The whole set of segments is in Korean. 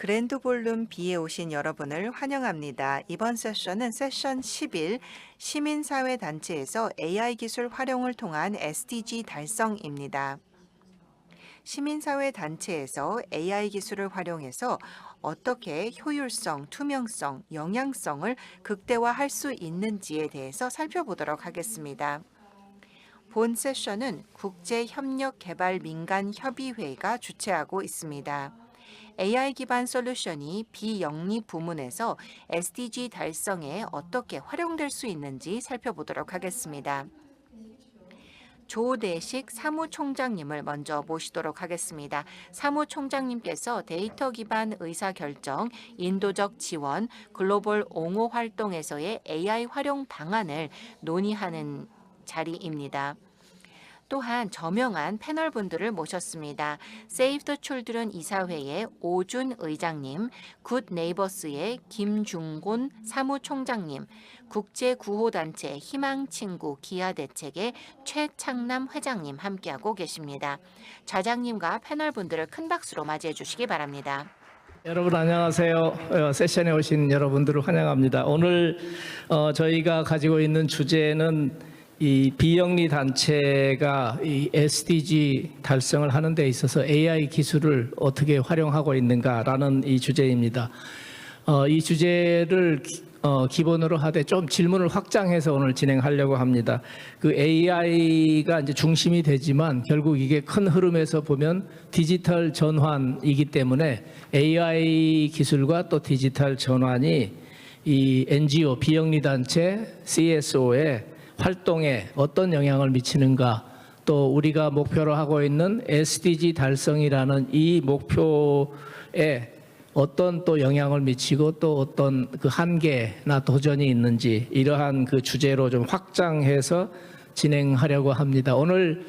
그랜드 볼룸 B에 오신 여러분을 환영합니다. 이번 세션은 세션 11 시민사회 단체에서 AI 기술 활용을 통한 SDG 달성입니다. 시민사회 단체에서 AI 기술을 활용해서 어떻게 효율성, 투명성, 영향성을 극대화할 수 있는지에 대해서 살펴보도록 하겠습니다. 본 세션은 국제협력개발민간협의회가 주최하고 있습니다. AI 기반 솔루션이 비영리 부문에서 SDG 달성에 어떻게 활용될 수 있는지 살펴보도록 하겠습니다. 조대식 사무총장님을 먼저 모시도록 하겠습니다. 사무총장님께서 데이터 기반 의사결정, 인도적 지원, 글로벌 옹호 활동에서의 AI 활용 방안을 논의하는 자리입니다. 또한 저명한 패널분들을 모셨습니다. Save the Children 이사회의 오준 의장님, 굿 네이버스의 김중곤 사무총장님, 국제구호단체 희망친구 기아대책의 최창남 회장님 함께하고 계십니다. 좌장님과 패널분들을 큰 박수로 맞이해 주시기 바랍니다. 여러분 안녕하세요. 세션에 오신 여러분들을 환영합니다. 오늘 저희가 가지고 있는 주제는 이 비영리 단체가 이 SDG 달성을 하는 데 있어서 AI 기술을 어떻게 활용하고 있는가라는 이 주제입니다. 이 주제를 기본으로 하되 좀 질문을 확장해서 오늘 진행하려고 합니다. 그 AI가 이제 중심이 되지만 결국 이게 큰 흐름에서 보면 디지털 전환이기 때문에 AI 기술과 또 디지털 전환이 이 NGO 비영리 단체 CSO의 활동에 어떤 영향을 미치는가, 또 우리가 목표로 하고 있는 SDG 달성이라는 이 목표에 어떤 또 영향을 미치고 또 어떤 그 한계나 도전이 있는지 이러한 그 주제로 좀 확장해서 진행하려고 합니다. 오늘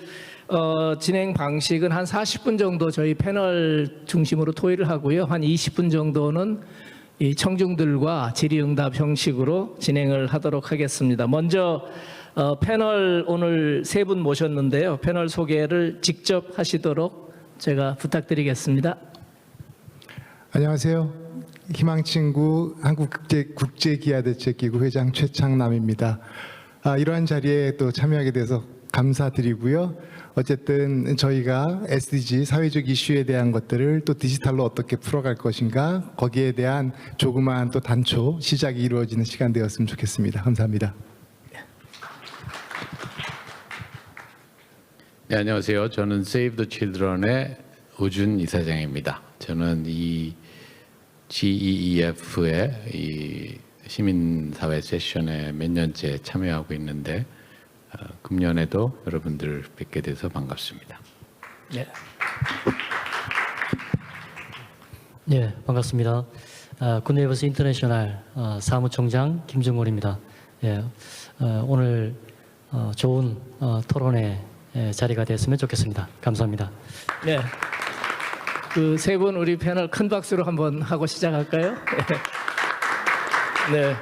진행 방식은 한 40분 정도 저희 패널 중심으로 토의를 하고요. 한 20분 정도는 이 청중들과 질의응답 형식으로 진행을 하도록 하겠습니다. 먼저 패널 오늘 세 분 모셨는데요. 패널 소개를 직접 하시도록 제가 부탁드리겠습니다. 안녕하세요. 희망친구 한국국제기아대책기구 회장 최창남입니다. 이러한 자리에 또 참여하게 돼서 감사드리고요. 어쨌든 저희가 SDG 사회적 이슈에 대한 것들을 또 디지털로 어떻게 풀어갈 것인가, 거기에 대한 조그마한 또 단초 시작이 이루어지는 시간 되었으면 좋겠습니다. 감사합니다. 네, 안녕하세요. 저는 Save the Children의 오준 이사장입니다. 저는 이 GEEF의 이 시민사회 세션에 몇 년째 참여하고 있는데 금년에도 여러분들 뵙게 돼서 반갑습니다. 네. 네, 반갑습니다. 굿네이버스 인터내셔널 사무총장 김정곤입니다. 예, 오늘 좋은 토론회 자리가 됐으면 좋겠습니다. 감사합니다. 네, 그 세 분 우리 패널 큰 박수로 한번 하고 시작할까요? 네.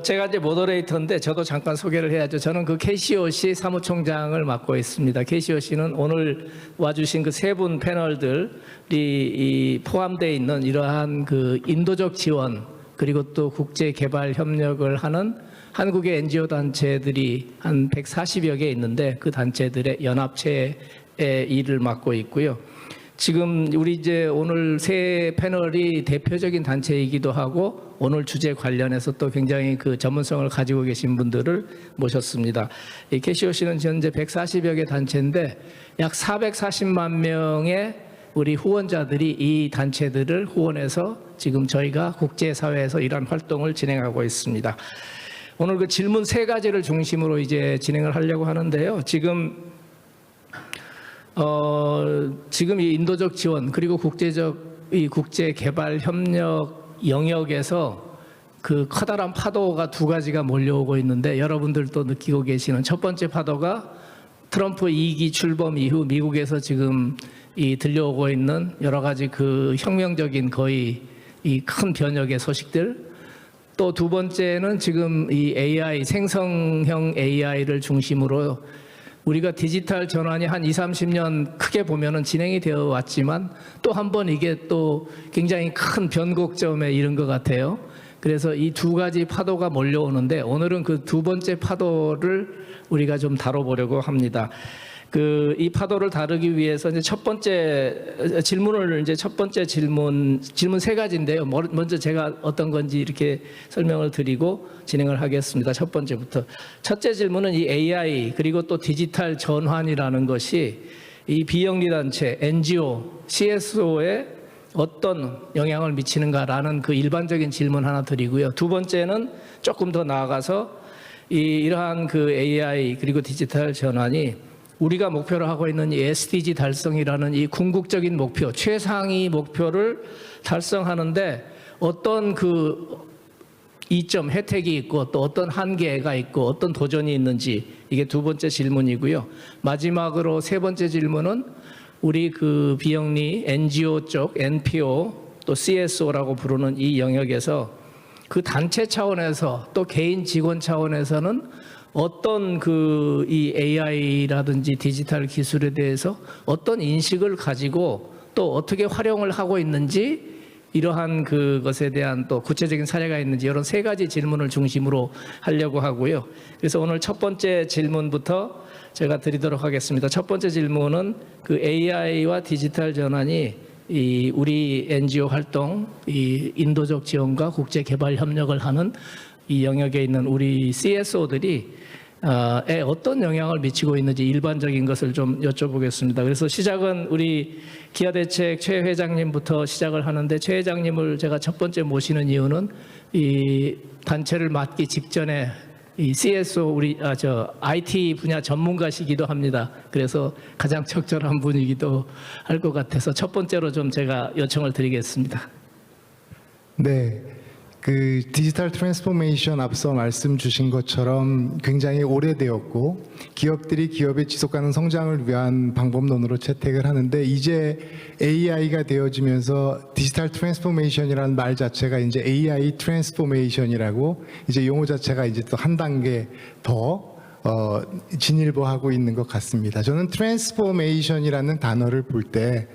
제가 이제 모더레이터인데 저도 잠깐 소개를 해야죠. 저는 그 KCOC 사무총장을 맡고 있습니다. KCOC는 오늘 와주신 그 세 분 패널들이 포함되어 있는 이러한 그 인도적 지원 그리고 또 국제 개발 협력을 하는 한국의 NGO 단체들이 한 140여 개 있는데 그 단체들의 연합체의 일을 맡고 있고요. 지금 우리 이제 오늘 세 패널이 대표적인 단체이기도 하고 오늘 주제 관련해서 또 굉장히 그 전문성을 가지고 계신 분들을 모셨습니다. 이 KCOC는 현재 140여 개 단체인데 약 440만 명의 우리 후원자들이 이 단체들을 후원해서 지금 저희가 국제사회에서 이러한 활동을 진행하고 있습니다. 오늘 그 질문 세 가지를 중심으로 이제 진행을 하려고 하는데요. 지금 이 인도적 지원 그리고 이 국제 개발 협력 영역에서 그 커다란 파도가 두 가지가 몰려오고 있는데 여러분들도 느끼고 계시는 첫 번째 파도가 트럼프 2기 출범 이후 미국에서 지금 들려오고 있는 여러 가지 그 혁명적인 거의 이 큰 변혁의 소식들, 또 두 번째는 지금 이 AI 생성형 AI를 중심으로 우리가 디지털 전환이 한 20, 30년 크게 보면은 진행이 되어 왔지만 또 한 번 이게 또 굉장히 큰 변곡점에 이른 것 같아요. 그래서 이 두 가지 파도가 몰려오는데 오늘은 그 두 번째 파도를 우리가 좀 다뤄보려고 합니다. 이 파도를 다루기 위해서 이제 첫 번째 질문 세 가지인데요. 먼저 제가 어떤 건지 이렇게 설명을 드리고 진행을 하겠습니다. 첫 번째부터. 첫째 질문은 이 AI 그리고 또 디지털 전환이라는 것이 이 비영리 단체, NGO, CSO에 어떤 영향을 미치는가라는 그 일반적인 질문 하나 드리고요. 두 번째는 조금 더 나아가서 이러한 그 AI 그리고 디지털 전환이 우리가 목표로 하고 있는 이 SDG 달성이라는 이 궁극적인 목표, 최상위 목표를 달성하는데 어떤 그 이점, 혜택이 있고 또 어떤 한계가 있고 어떤 도전이 있는지 이게 두 번째 질문이고요. 마지막으로 세 번째 질문은 우리 그 비영리 NGO 쪽, NPO 또 CSO라고 부르는 이 영역에서 그 단체 차원에서 또 개인 직원 차원에서는 어떤 이 AI라든지 디지털 기술에 대해서 어떤 인식을 가지고 또 어떻게 활용을 하고 있는지 이러한 그것에 대한 또 구체적인 사례가 있는지 이런 세 가지 질문을 중심으로 하려고 하고요. 그래서 오늘 첫 번째 질문부터 제가 드리도록 하겠습니다. 첫 번째 질문은 그 AI와 디지털 전환이 우리 NGO 활동, 인도적 지원과 국제 개발 협력을 하는 이 영역에 있는 우리 CSO들이 어떤 영향을 미치고 있는지 일반적인 것을 좀 여쭤보겠습니다. 그래서 시작은 우리 기아대책 최 회장님부터 시작을 하는데 최 회장님을 제가 첫 번째 모시는 이유는 이 단체를 맡기 직전에 이 CSO IT 분야 전문가시기도 합니다. 그래서 가장 적절한 분이기도 할 것 같아서 첫 번째로 좀 제가 요청을 드리겠습니다. 네. 그 디지털 트랜스포메이션 앞서 말씀 주신 것처럼 굉장히 오래되었고 기업들이 기업의 지속가능 성장을 위한 방법론으로 채택을 하는데 이제 AI가 되어지면서 디지털 트랜스포메이션이라는 말 자체가 이제 AI 트랜스포메이션이라고 이제 용어 자체가 이제 또 한 단계 더 진일보하고 있는 것 같습니다. 저는 트랜스포메이션이라는 단어를 볼 때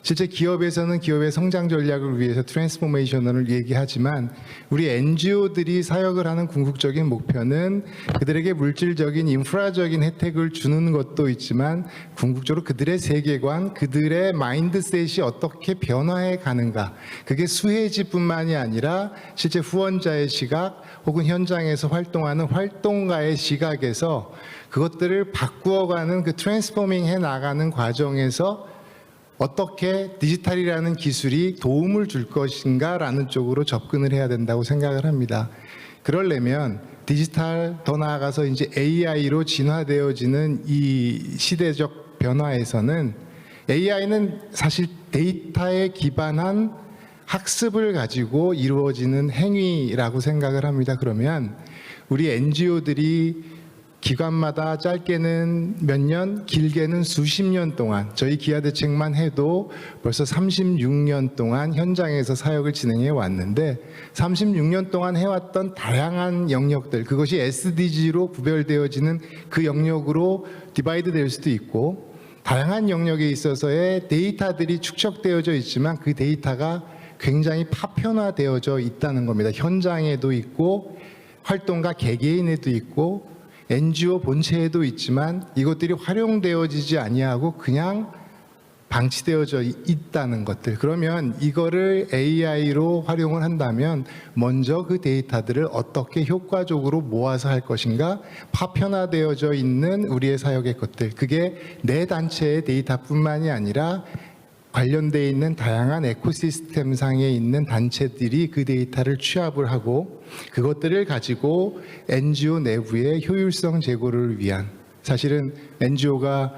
실제 기업에서는 기업의 성장 전략을 위해서 트랜스포메이션을 얘기하지만 우리 NGO들이 사역을 하는 궁극적인 목표는 그들에게 물질적인 인프라적인 혜택을 주는 것도 있지만 궁극적으로 그들의 세계관, 그들의 마인드셋이 어떻게 변화해 가는가. 그게 수혜지뿐만이 아니라 실제 후원자의 시각 혹은 현장에서 활동하는 활동가의 시각에서 그것들을 바꾸어가는 그 트랜스포밍 해 나가는 과정에서 어떻게 디지털이라는 기술이 도움을 줄 것인가라는 쪽으로 접근을 해야 된다고 생각을 합니다. 그러려면 디지털 더 나아가서 이제 AI로 진화되어지는 이 시대적 변화에서는 AI는 사실 데이터에 기반한 학습을 가지고 이루어지는 행위라고 생각을 합니다. 그러면 우리 NGO들이 기관마다 짧게는 몇 년, 길게는 수십 년 동안 저희 기아대책만 해도 벌써 36년 동안 현장에서 사역을 진행해 왔는데 36년 동안 해왔던 다양한 영역들 그것이 SDG로 구별되어지는 그 영역으로 디바이드 될 수도 있고 다양한 영역에 있어서의 데이터들이 축적되어져 있지만 그 데이터가 굉장히 파편화되어져 있다는 겁니다. 현장에도 있고 활동가 개개인에도 있고 NGO 본체에도 있지만 이것들이 활용되어지지 아니하고 그냥 방치되어져 있다는 것들. 그러면 이거를 AI로 활용을 한다면 먼저 그 데이터들을 어떻게 효과적으로 모아서 할 것인가 파편화되어져 있는 우리의 사역의 것들. 그게 내 단체의 데이터뿐만이 아니라 관련되어 있는 다양한 에코시스템 상에 있는 단체들이 그 데이터를 취합을 하고 그것들을 가지고 NGO 내부의 효율성 제고를 위한 사실은 NGO가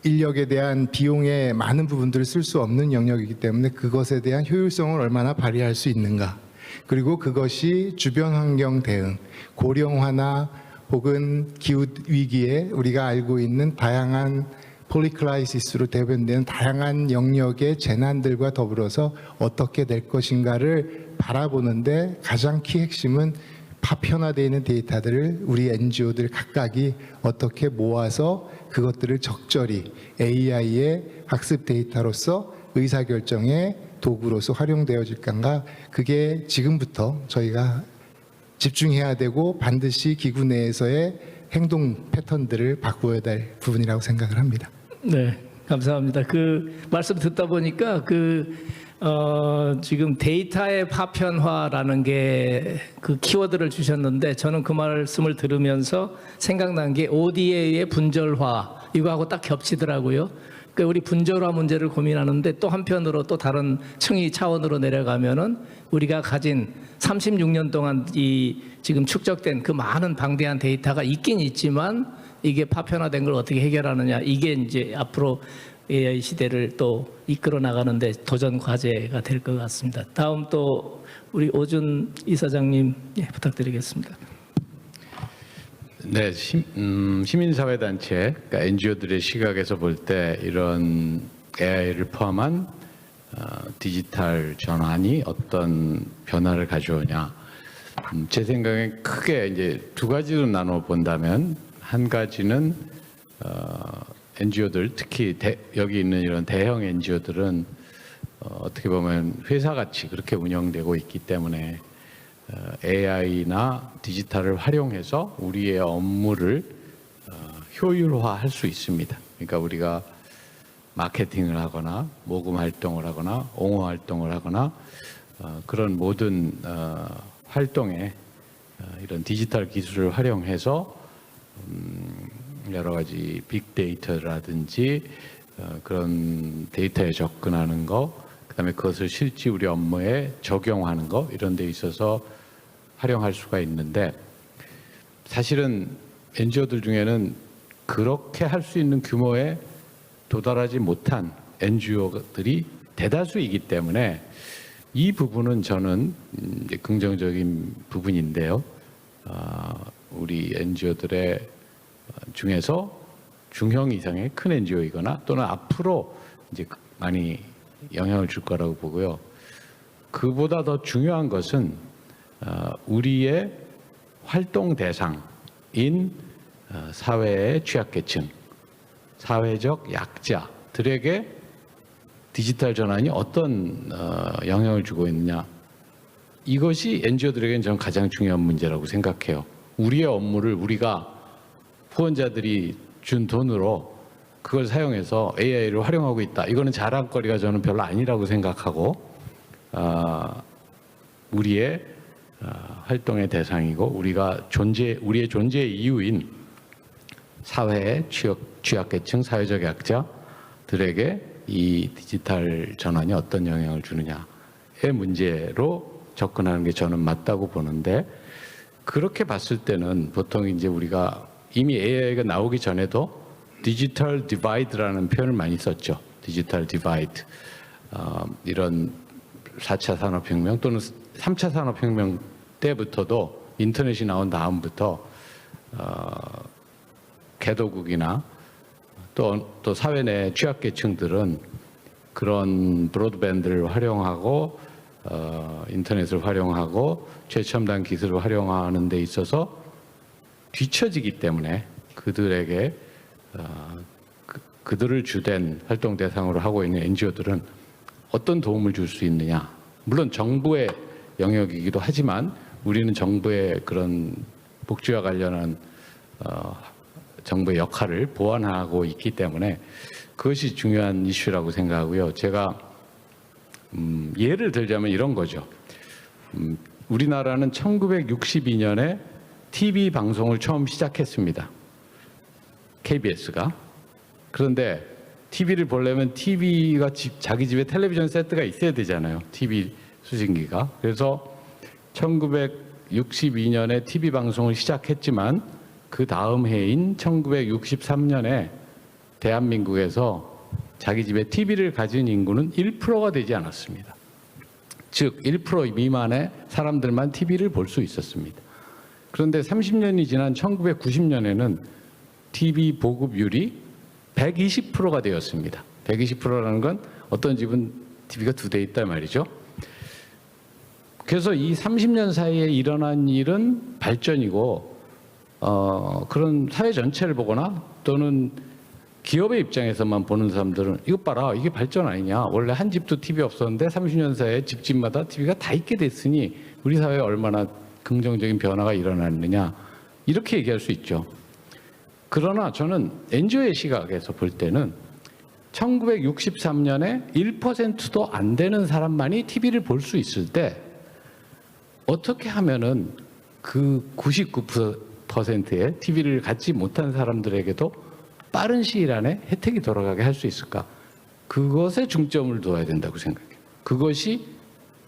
인력에 대한 비용의 많은 부분들을 쓸 수 없는 영역이기 때문에 그것에 대한 효율성을 얼마나 발휘할 수 있는가 그리고 그것이 주변 환경 대응, 고령화나 혹은 기후 위기에 우리가 알고 있는 다양한 폴리크라이시스로 대변되는 다양한 영역의 재난들과 더불어서 어떻게 될 것인가를 바라보는데 가장 키 핵심은 파편화되어 있는 데이터들을 우리 NGO들 각각이 어떻게 모아서 그것들을 적절히 AI의 학습 데이터로서 의사결정의 도구로서 활용되어질 건가, 그게 지금부터 저희가 집중해야 되고 반드시 기구 내에서의 행동 패턴들을 바꾸어야 될 부분이라고 생각을 합니다. 네, 감사합니다. 그 말씀 듣다 보니까 지금 데이터의 파편화라는 게 그 키워드를 주셨는데, 저는 그 말씀을 들으면서 생각난 게 ODA의 분절화, 이거하고 딱 겹치더라고요. 그러니까 우리 분절화 문제를 고민하는데, 또 한편으로 또 다른 층위 차원으로 내려가면은 우리가 가진 36년 동안 이 지금 축적된 그 많은 방대한 데이터가 있긴 있지만, 이게 파편화된 걸 어떻게 해결하느냐, 이게 이제 앞으로 AI 시대를 또 이끌어 나가는데 도전 과제가 될 것 같습니다. 다음 또 우리 오준 이사장님, 부탁드리겠습니다. 네, 시민사회단체, 그러니까 NGO들의 시각에서 볼 때 이런 AI를 포함한 디지털 전환이 어떤 변화를 가져오냐. 제 생각에 크게 이제 두 가지로 나눠 본다면, 한 가지는 NGO들, 특히 여기 있는 이런 대형 NGO들은 어떻게 보면 회사같이 그렇게 운영되고 있기 때문에 AI나 디지털을 활용해서 우리의 업무를 효율화할 수 있습니다. 그러니까 우리가 마케팅을 하거나 모금 활동을 하거나 옹호 활동을 하거나 그런 모든 활동에 이런 디지털 기술을 활용해서 여러 가지 빅데이터라든지 그런 데이터에 접근하는 거, 그다음에 그것을 실제 우리 업무에 적용하는 거, 이런 데 있어서 활용할 수가 있는데, 사실은 NGO들 중에는 그렇게 할 수 있는 규모에 도달하지 못한 NGO들이 대다수이기 때문에 이 부분은 저는 긍정적인 부분인데요. 우리 NGO들의 중에서 중형 이상의 큰 NGO이거나 또는 앞으로 이제 많이 영향을 줄 거라고 보고요. 그보다 더 중요한 것은 우리의 활동 대상인 사회의 취약계층, 사회적 약자들에게 디지털 전환이 어떤 영향을 주고 있느냐, 이것이 NGO들에게는 저는 가장 중요한 문제라고 생각해요. 우리의 업무를 우리가 후원자들이 준 돈으로 그걸 사용해서 AI를 활용하고 있다, 이거는 자랑거리가 저는 별로 아니라고 생각하고, 우리의 활동의 대상이고 우리의 존재의 이유인 사회의 취약계층, 사회적 약자들에게 이 디지털 전환이 어떤 영향을 주느냐의 문제로 접근하는 게 저는 맞다고 보는데, 그렇게 봤을 때는 보통 이제 우리가 이미 AI가 나오기 전에도 디지털 디바이드라는 표현을 많이 썼죠. 디지털 디바이드. 이런 4차 산업혁명 또는 3차 산업혁명 때부터도, 인터넷이 나온 다음부터 개도국이나 또 사회 내 취약계층들은 그런 브로드밴드를 활용하고 인터넷을 활용하고 최첨단 기술을 활용하는 데 있어서 뒤처지기 때문에 그들에게 그들을 주된 활동 대상으로 하고 있는 NGO들은 어떤 도움을 줄 수 있느냐. 물론 정부의 영역이기도 하지만 우리는 정부의 그런 복지와 관련한 정부의 역할을 보완하고 있기 때문에 그것이 중요한 이슈라고 생각하고요. 제가 예를 들자면 이런 거죠. 우리나라는 1962년에 TV 방송을 처음 시작했습니다. KBS가. 그런데 TV를 보려면 TV가 자기 집에 텔레비전 세트가 있어야 되잖아요. TV 수신기가. 그래서 1962년에 TV 방송을 시작했지만 그 다음 해인 1963년에 대한민국에서 자기 집에 TV를 가진 인구는 1%가 되지 않았습니다. 즉 1% 미만의 사람들만 TV를 볼 수 있었습니다. 그런데 30년이 지난 1990년에는 TV 보급률이 120%가 되었습니다. 120%라는 건 어떤 집은 TV가 2대 있다 말이죠. 그래서 이 30년 사이에 일어난 일은 발전이고 그런 사회 전체를 보거나 또는 기업의 입장에서만 보는 사람들은 이것 봐라, 이게 발전 아니냐. 원래 한 집도 TV 없었는데 30년 사이에 집집마다 TV가 다 있게 됐으니 우리 사회에 얼마나 긍정적인 변화가 일어났느냐, 이렇게 얘기할 수 있죠. 그러나 저는 NGO의 시각에서 볼 때는 1963년에 1%도 안 되는 사람만이 TV를 볼 수 있을 때 어떻게 하면은 그 99%의 TV를 갖지 못한 사람들에게도 빠른 시일 안에 혜택이 돌아가게 할 수 있을까? 그것에 중점을 둬야 된다고 생각해요. 그것이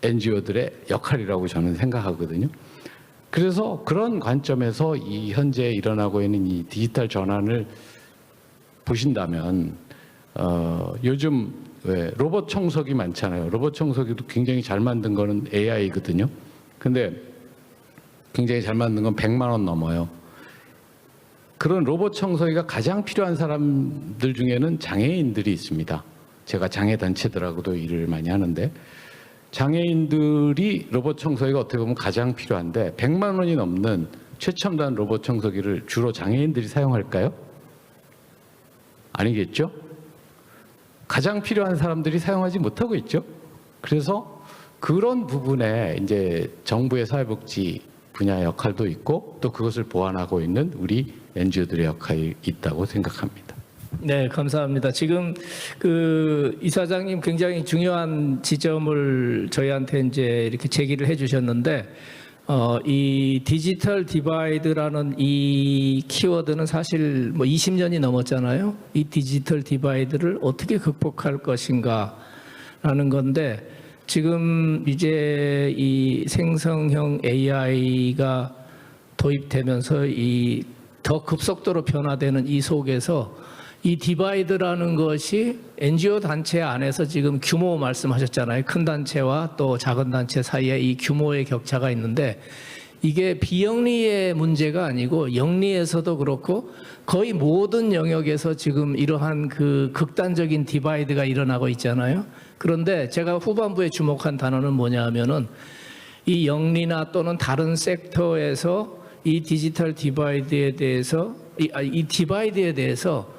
NGO들의 역할이라고 저는 생각하거든요. 그래서 그런 관점에서 이 현재 일어나고 있는 이 디지털 전환을 보신다면 요즘 왜 로봇 청소기 많잖아요. 로봇 청소기도 굉장히 잘 만든 거는 AI거든요. 근데 굉장히 잘 만든 건 100만 원 넘어요. 그런 로봇 청소기가 가장 필요한 사람들 중에는 장애인들이 있습니다. 제가 장애 단체들하고도 일을 많이 하는데 장애인들이 로봇 청소기가 어떻게 보면 가장 필요한데 100만 원이 넘는 최첨단 로봇 청소기를 주로 장애인들이 사용할까요? 아니겠죠? 가장 필요한 사람들이 사용하지 못하고 있죠. 그래서 그런 부분에 이제 정부의 사회복지 분야 역할도 있고 또 그것을 보완하고 있는 우리 NGO들의 역할이 있다고 생각합니다. 네, 감사합니다. 지금 그 이사장님 굉장히 중요한 지점을 저희한테 이제 이렇게 제기를 해주셨는데, 이 디지털 디바이드라는 이 키워드는 사실 뭐 20년이 넘었잖아요. 이 디지털 디바이드를 어떻게 극복할 것인가라는 건데, 지금 이제 이 생성형 AI가 도입되면서 이 더 급속도로 변화되는 이 속에서 이 디바이드라는 것이 NGO 단체 안에서 지금 규모 말씀하셨잖아요. 큰 단체와 또 작은 단체 사이에 이 규모의 격차가 있는데 이게 비영리의 문제가 아니고 영리에서도 그렇고 거의 모든 영역에서 지금 이러한 그 극단적인 디바이드가 일어나고 있잖아요. 그런데 제가 후반부에 주목한 단어는 뭐냐 하면은 이 영리나 또는 다른 섹터에서 이 디지털 디바이드에 대해서 이 디바이드에 대해서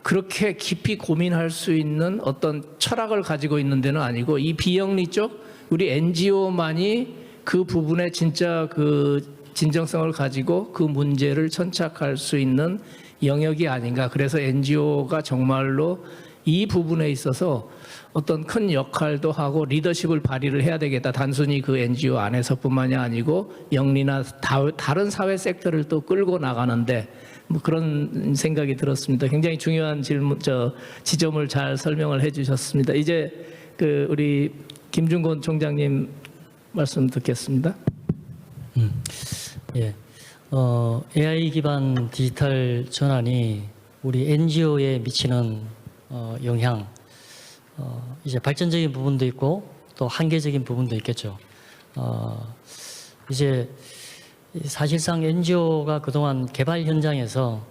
그렇게 깊이 고민할 수 있는 어떤 철학을 가지고 있는 데는 아니고 이 비영리 쪽 우리 NGO만이 그 부분에 진짜 그 진정성을 가지고 그 문제를 천착할 수 있는 영역이 아닌가. 그래서 NGO가 정말로 이 부분에 있어서 어떤 큰 역할도 하고 리더십을 발휘를 해야 되겠다. 단순히 그 NGO 안에서뿐만이 아니고 영리나 다른 사회 섹터를 또 끌고 나가는데 뭐 그런 생각이 들었습니다. 굉장히 중요한 지점을 잘 설명을 해주셨습니다. 이제 그 우리 김준곤 총장님 말씀 듣겠습니다. 예, AI 기반 디지털 전환이 우리 NGO에 미치는 영향, 이제 발전적인 부분도 있고 또 한계적인 부분도 있겠죠. 이제 사실상 NGO가 그동안 개발 현장에서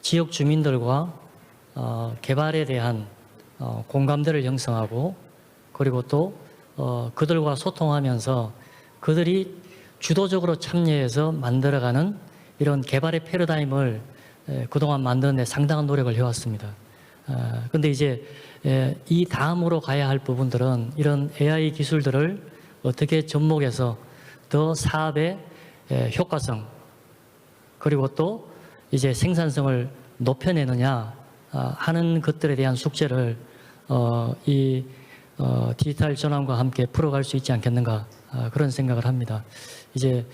지역 주민들과 개발에 대한 공감대를 형성하고 그리고 또 그들과 소통하면서 그들이 주도적으로 참여해서 만들어가는 이런 개발의 패러다임을 그동안 만드는 데 상당한 노력을 해왔습니다. 그런데 이제 이 다음으로 가야 할 부분들은 이런 AI 기술들을 어떻게 접목해서 더 사업의 효과성 그리고 또 이제 생산성을 높여내느냐 하는 것들에 대한 숙제를 이 디지털 전환과 함께 풀어갈 수 있지 않겠는가 그런 생각을 합니다. 이제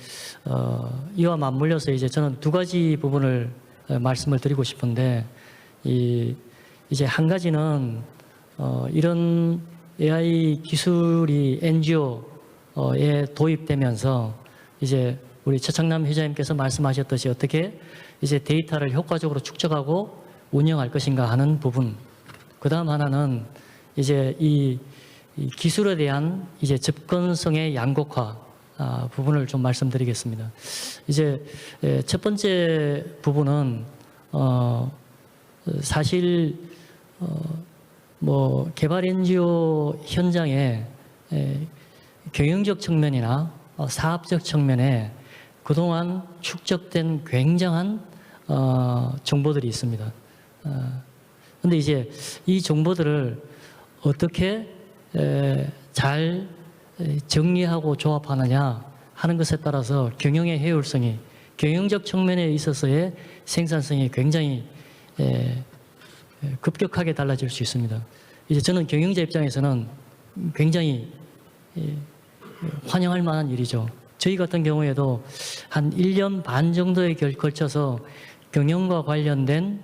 이와 맞물려서 이제 저는 두 가지 부분을 말씀을 드리고 싶은데 이제 한 가지는 이런 AI 기술이 NGO에 도입되면서 이제 우리 최창남 회장님께서 말씀하셨듯이 어떻게 이제 데이터를 효과적으로 축적하고 운영할 것인가 하는 부분. 그다음 하나는 이제 이 기술에 대한 이제 접근성의 양극화 부분을 좀 말씀드리겠습니다. 이제 첫 번째 부분은 사실 뭐 개발 NGO 현장에 경영적 측면이나 사업적 측면에 그동안 축적된 굉장한 정보들이 있습니다. 그런데 이제 이 정보들을 어떻게 잘 정리하고 조합하느냐 하는 것에 따라서 경영의 효율성이, 경영적 측면에 있어서의 생산성이 굉장히 급격하게 달라질 수 있습니다. 이제 저는 경영자 입장에서는 굉장히 환영할 만한 일이죠. 저희 같은 경우에도 한 1년 반 정도에 걸쳐서 경영과 관련된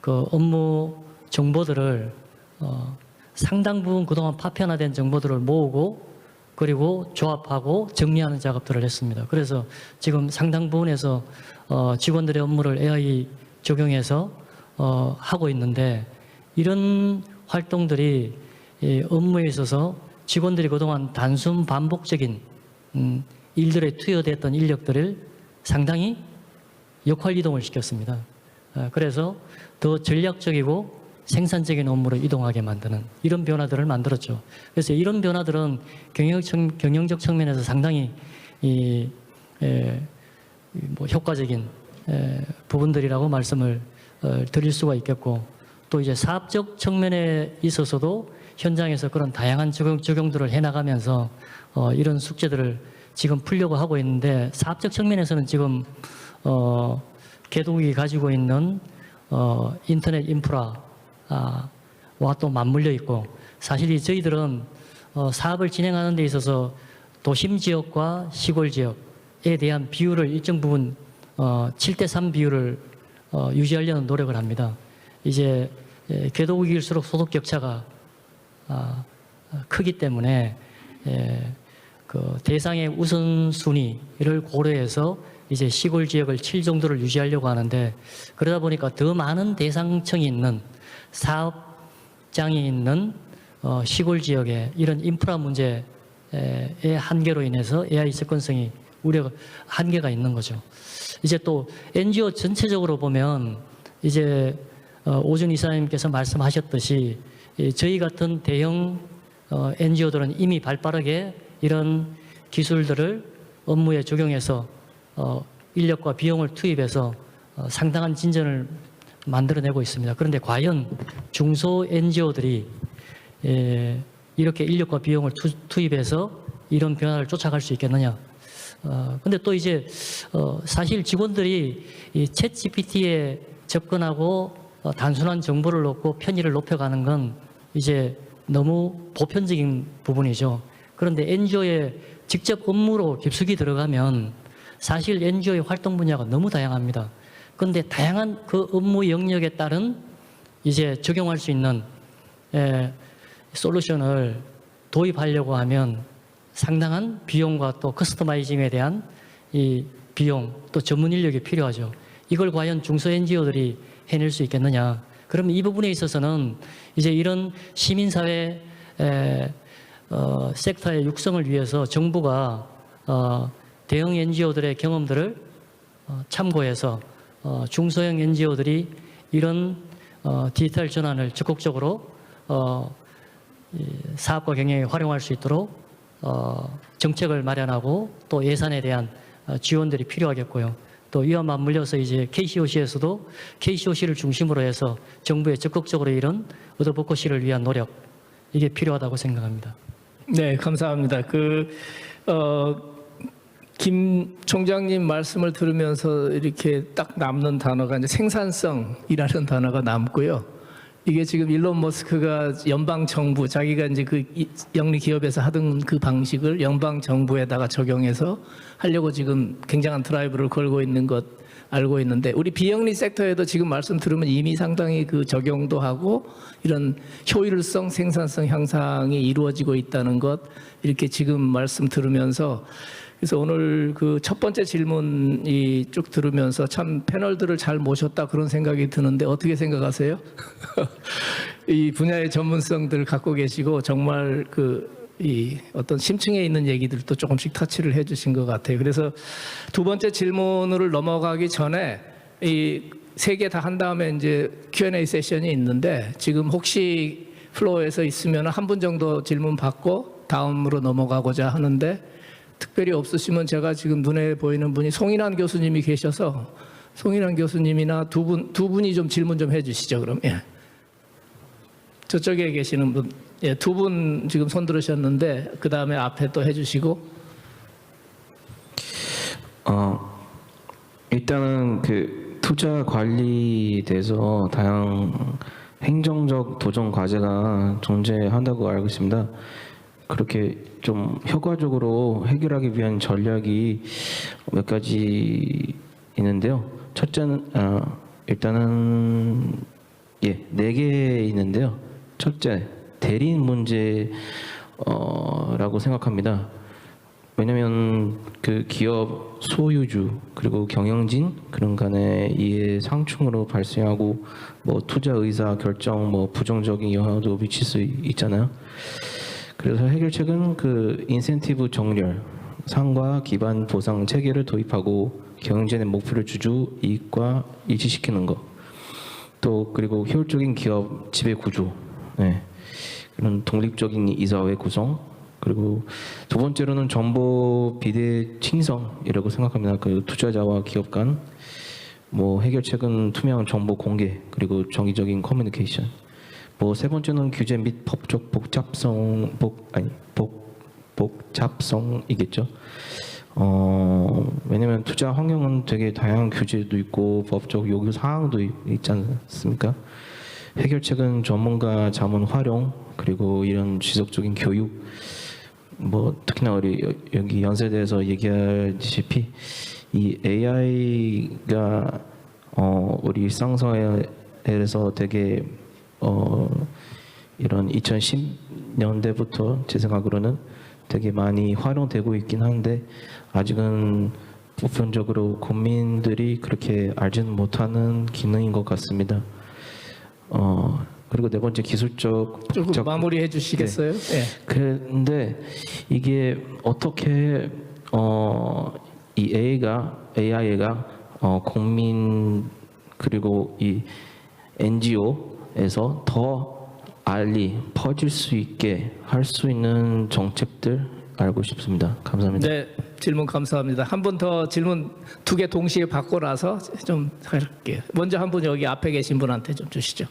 그 업무 정보들을 상당 부분 그동안 파편화된 정보들을 모으고 그리고 조합하고 정리하는 작업들을 했습니다. 그래서 지금 상당 부분에서 직원들의 업무를 AI 적용해서 하고 있는데, 이런 활동들이 업무에 있어서 직원들이 그동안 단순 반복적인 일들에 투여됐던 인력들을 상당히 역할 이동을 시켰습니다. 그래서 더 전략적이고 생산적인 업무로 이동하게 만드는 이런 변화들을 만들었죠. 그래서 이런 변화들은 경영적 측면에서 상당히 뭐 효과적인 부분들이라고 말씀을 드릴 수가 있겠고, 또 이제 사업적 측면에 있어서도 현장에서 그런 다양한 적용들을 해나가면서 이런 숙제들을 지금 풀려고 하고 있는데, 사업적 측면에서는 지금 개도국이 가지고 있는 인터넷 인프라와 또 맞물려 있고, 사실 저희들은 사업을 진행하는 데 있어서 도심 지역과 시골 지역에 대한 비율을 일정 부분 7:3 비율을 유지하려는 노력을 합니다. 이제 개도국일수록 소득 격차가 크기 때문에 그 대상의 우선순위를 고려해서 이제 시골 지역을 7 정도를 유지하려고 하는데, 그러다 보니까 더 많은 대상층이 있는 사업장이 있는 시골 지역에 이런 인프라 문제의 한계로 인해서 AI 접근성이 우려가 한계가 있는 거죠. 이제 또 NGO 전체적으로 보면 이제 오준 이사님께서 말씀하셨듯이 저희 같은 대형 NGO들은 이미 발빠르게 이런 기술들을 업무에 적용해서 인력과 비용을 투입해서 상당한 진전을 만들어내고 있습니다. 그런데 과연 중소 NGO들이 이렇게 인력과 비용을 투입해서 이런 변화를 쫓아갈 수 있겠느냐? 근데 또 이제 사실 직원들이 이 챗GPT에 접근하고 단순한 정보를 얻고 편의를 높여가는 건 이제 너무 보편적인 부분이죠. 그런데 NGO에 직접 업무로 깊숙이 들어가면 사실 NGO의 활동 분야가 너무 다양합니다. 그런데 다양한 그 업무 영역에 따른 이제 적용할 수 있는 솔루션을 도입하려고 하면 상당한 비용과 또 커스터마이징에 대한 이 비용, 또 전문 인력이 필요하죠. 이걸 과연 중소 NGO들이 해낼 수 있겠느냐? 그러면 이 부분에 있어서는 이제 이런 시민사회 섹터의 육성을 위해서 정부가 대형 NGO들의 경험들을 참고해서 중소형 NGO들이 이런 디지털 전환을 적극적으로 사업과 경영에 활용할 수 있도록 정책을 마련하고 또 예산에 대한 지원들이 필요하겠고요. 또 이와 맞물려서 이제 KCOC에서도 KCOC를 중심으로 해서 정부에 적극적으로 이런 어도보코시를 위한 노력, 이게 필요하다고 생각합니다. 네, 감사합니다. 김 총장님 말씀을 들으면서 이렇게 딱 남는 단어가 이제 생산성이라는 단어가 남고요. 이게 지금 일론 머스크가 연방 정부, 자기가 이제 그 영리 기업에서 하던 그 방식을 연방 정부에다가 적용해서 하려고 지금 굉장한 드라이브를 걸고 있는 것 알고 있는데, 우리 비영리 섹터에도 지금 말씀 들으면 이미 상당히 그 적용도 하고 이런 효율성, 생산성 향상이 이루어지고 있다는 것, 이렇게 지금 말씀 들으면서, 그래서 오늘 그 첫 번째 질문이 쭉 들으면서 참 패널들을 잘 모셨다 그런 생각이 드는데 어떻게 생각하세요? 이 분야의 전문성들을 갖고 계시고 정말 이 어떤 심층에 있는 얘기들도 조금씩 터치를 해주신 것 같아요. 그래서 두 번째 질문으로 넘어가기 전에 이 세 개 다 한 다음에 이제 Q&A 세션이 있는데, 지금 혹시 플로어에서 있으면 한 분 정도 질문 받고 다음으로 넘어가고자 하는데 특별히 없으시면 제가 지금 눈에 보이는 분이 송인환 교수님이 계셔서 송인환 교수님이나 두 분이 좀 질문 좀 해주시죠. 그럼 예. 저쪽에 계시는 분, 예, 두 분 지금 손 들으셨는데 그 다음에 앞에 또 해주시고. 일단은 그 투자 관리에 대해서 다양한 행정적 도전 과제가 존재한다고 알고 있습니다. 그렇게 좀 효과적으로 해결하기 위한 전략이 몇 가지 있는데요. 첫째는 일단은 네 개 있는데요. 첫째, 대리인 문제라고 생각합니다. 왜냐하면 그 기업 소유주 그리고 경영진 그런 간의 이해 상충으로 발생하고 뭐 투자 의사 결정 뭐 부정적인 영향도 미칠 수 있잖아요. 그래서 해결책은 그 인센티브 정렬, 상과 기반 보상 체계를 도입하고 경영진의 목표를 주주 이익과 일치시키는 것. 또 그리고 효율적인 기업 지배 구조, 그런 독립적인 이사회 구성. 그리고 두 번째로는 정보 비대 칭성이라고 생각합니다. 그 투자자와 기업 간 뭐 해결책은 투명한 정보 공개 그리고 정기적인 커뮤니케이션. 뭐 세 번째는 규제 및 법적 복잡성이겠죠. 왜냐면 투자 환경은 되게 다양한 규제도 있고 법적 요구 사항도 있지 않습니까? 해결책은 전문가 자문 활용 그리고 이런 지속적인 교육. 뭐 특히나 우리 여기 연세대에서 얘기하시피 이 AI가 우리 일상생활에서 되게 이런 2010년대부터 제 생각으로는 되게 많이 활용되고 있긴 한데 아직은 보편적으로 국민들이 그렇게 알지는 못하는 기능인 것 같습니다. 그리고 네 번째 기술적 조금 마무리해 주시겠어요? 네. 그런데 이게 어떻게 이 AI가 국민 그리고 이 NGO에서 더 알리 퍼질 수 있게 할 수 있는 정책들 알고 싶습니다. 감사합니다. 네, 질문 감사합니다. 한 분 더 질문 두 개 동시에 받고 나서 좀 할게요. 먼저 한 분 여기 앞에 계신 분한테 좀 주시죠.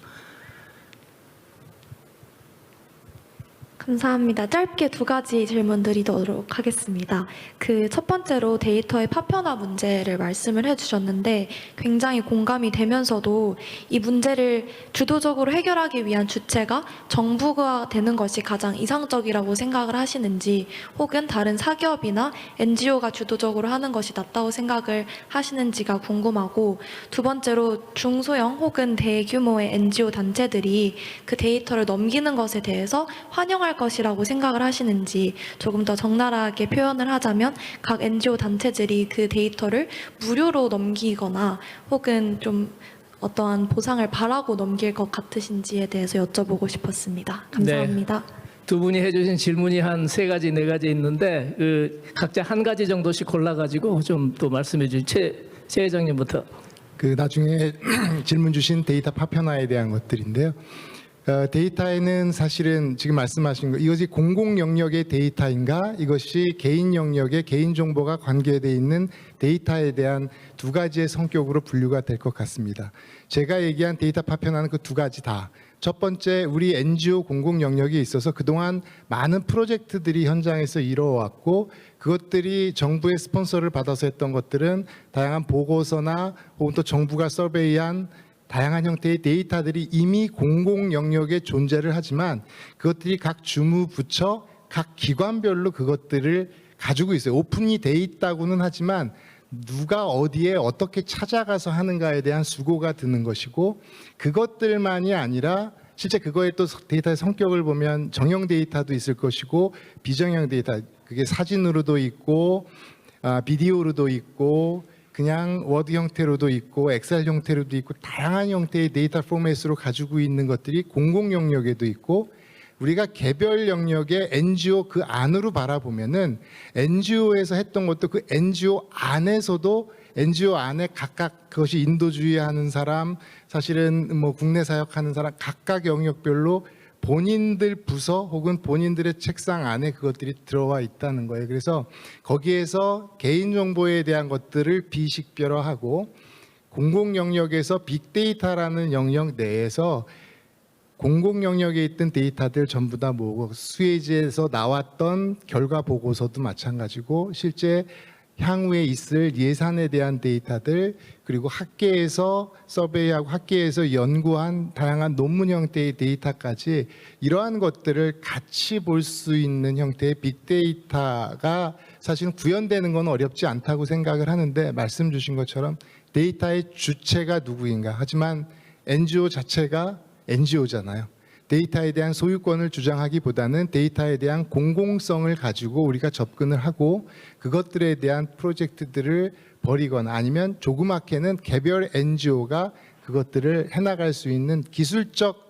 감사합니다. 짧게 두 가지 질문 드리도록 하겠습니다. 그 첫 번째로 데이터의 파편화 문제를 말씀을 해주셨는데 굉장히 공감이 되면서도 이 문제를 주도적으로 해결하기 위한 주체가 정부가 되는 것이 가장 이상적이라고 생각을 하시는지 혹은 다른 사기업이나 NGO가 주도적으로 하는 것이 낫다고 생각을 하시는지가 궁금하고 두 번째로 중소형 혹은 대규모의 NGO 단체들이 그 데이터를 넘기는 것에 대해서 환영할 것이라고 생각을 하시는지 조금 더 적나라하게 표현을 하자면 각 NGO 단체들이 그 데이터를 무료로 넘기거나 혹은 좀 어떠한 보상을 바라고 넘길 것 같으신지에 대해서 여쭤보고 싶었습니다. 감사합니다. 두 분이 해주신 질문이 한 세 가지, 네 가지 있는데 그 각자 한 가지 정도씩 골라가지고 좀 또 말씀해 주신 최 회장님부터. 그 나중에 질문 주신 데이터 파편화에 대한 것들인데요. 데이터에는 사실은 지금 말씀하신 거 이것이 공공 영역의 데이터인가 이것이 개인 영역의 개인 정보가 관계되어 있는 데이터에 대한 두 가지의 성격으로 분류가 될 것 같습니다. 제가 얘기한 데이터 파편화는 그 두 가지 다. 첫 번째 우리 NGO 공공 영역에 있어서 그동안 많은 프로젝트들이 현장에서 이루어왔고 그것들이 정부의 스폰서를 받아서 했던 것들은 다양한 보고서나 혹은 또 정부가 서베이한 다양한 형태의 데이터들이 이미 공공 영역에 존재를 하지만 그것들이 각 주무부처, 각 기관별로 그것들을 가지고 있어요. 오픈이 돼 있다고는 하지만 누가 어디에 어떻게 찾아가서 하는가에 대한 수고가 드는 것이고 그것들만이 아니라 실제 그거의 또 데이터의 성격을 보면 정형 데이터도 있을 것이고 비정형 데이터, 그게 사진으로도 있고 비디오로도 있고 그냥 워드 형태로도 있고 엑셀 형태로도 있고 다양한 형태의 데이터 포맷으로 가지고 있는 것들이 공공 영역에도 있고 우리가 개별 영역의 NGO 그 안으로 바라보면은 NGO에서 했던 것도 그 NGO 안에서도 NGO 안에 각각 그것이 인도주의하는 사람 사실은 뭐 국내 사역하는 사람 각각 영역별로 본인들 부서 혹은 본인들의 책상 안에 그것들이 들어와 있다는 거예요. 그래서 거기에서 개인정보에 대한 것들을 비식별화하고 공공 영역에서 빅데이터라는 영역 내에서 공공 영역에 있던 데이터들 전부 다 모으고 수혜지에서 나왔던 결과 보고서도 마찬가지고 실제 향후에 있을 예산에 대한 데이터들 그리고 학계에서 서베이하고 학계에서 연구한 다양한 논문 형태의 데이터까지 이러한 것들을 같이 볼 수 있는 형태의 빅데이터가 사실은 구현되는 건 어렵지 않다고 생각을 하는데 말씀 주신 것처럼 데이터의 주체가 누구인가 하지만 NGO 자체가 NGO잖아요. 데이터에 대한 소유권을 주장하기보다는 데이터에 대한 공공성을 가지고 우리가 접근을 하고 그것들에 대한 프로젝트들을 벌이거나 아니면 조그맣게는 개별 NGO가 그것들을 해나갈 수 있는 기술적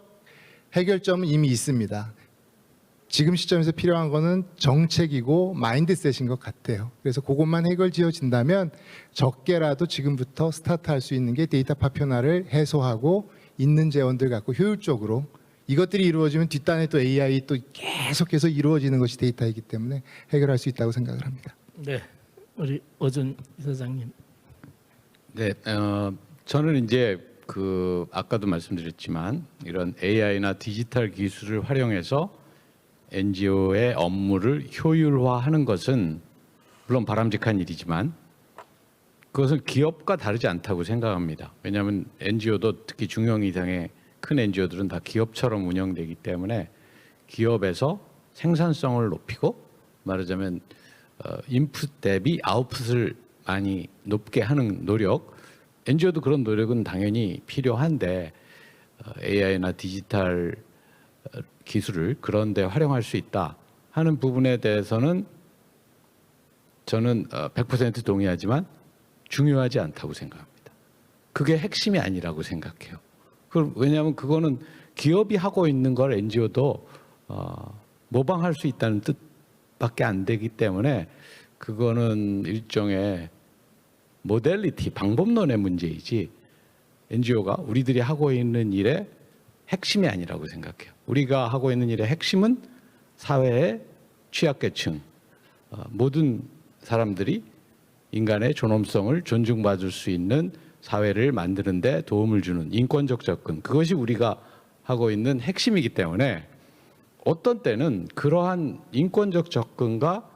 해결점은 이미 있습니다. 지금 시점에서 필요한 거는 정책이고 마인드셋인 것 같아요. 그래서 그것만 해결지어진다면 적게라도 지금부터 스타트할 수 있는 게 데이터 파편화를 해소하고 있는 재원들 갖고 효율적으로 이것들이 이루어지면 뒷단에 또 AI 또 계속해서 이루어지는 것이 데이터이기 때문에 해결할 수 있다고 생각을 합니다. 네, 우리 오준 이사장님. 네, 저는 이제 그 아까도 말씀드렸지만 이런 AI나 디지털 기술을 활용해서 NGO의 업무를 효율화하는 것은 물론 바람직한 일이지만 그것은 기업과 다르지 않다고 생각합니다. 왜냐하면 NGO도 특히 중형 이상의 큰 NGO들은 다 기업처럼 운영되기 때문에 기업에서 생산성을 높이고 말하자면 인풋 대비 아웃풋을 많이 높게 하는 노력, NGO도 그런 노력은 당연히 필요한데 AI나 디지털 기술을 그런 데 활용할 수 있다 하는 부분에 대해서는 저는 100% 동의하지만 중요하지 않다고 생각합니다. 그게 핵심이 아니라고 생각해요. 왜냐하면 그거는 기업이 하고 있는 걸 NGO도 모방할 수 있다는 뜻밖에 안 되기 때문에 그거는 일종의 모델리티, 방법론의 문제이지 NGO가 우리들이 하고 있는 일의 핵심이 아니라고 생각해요. 우리가 하고 있는 일의 핵심은 사회의 취약계층, 모든 사람들이 인간의 존엄성을 존중받을 수 있는 사회를 만드는 데 도움을 주는 인권적 접근, 그것이 우리가 하고 있는 핵심이기 때문에 어떤 때는 그러한 인권적 접근과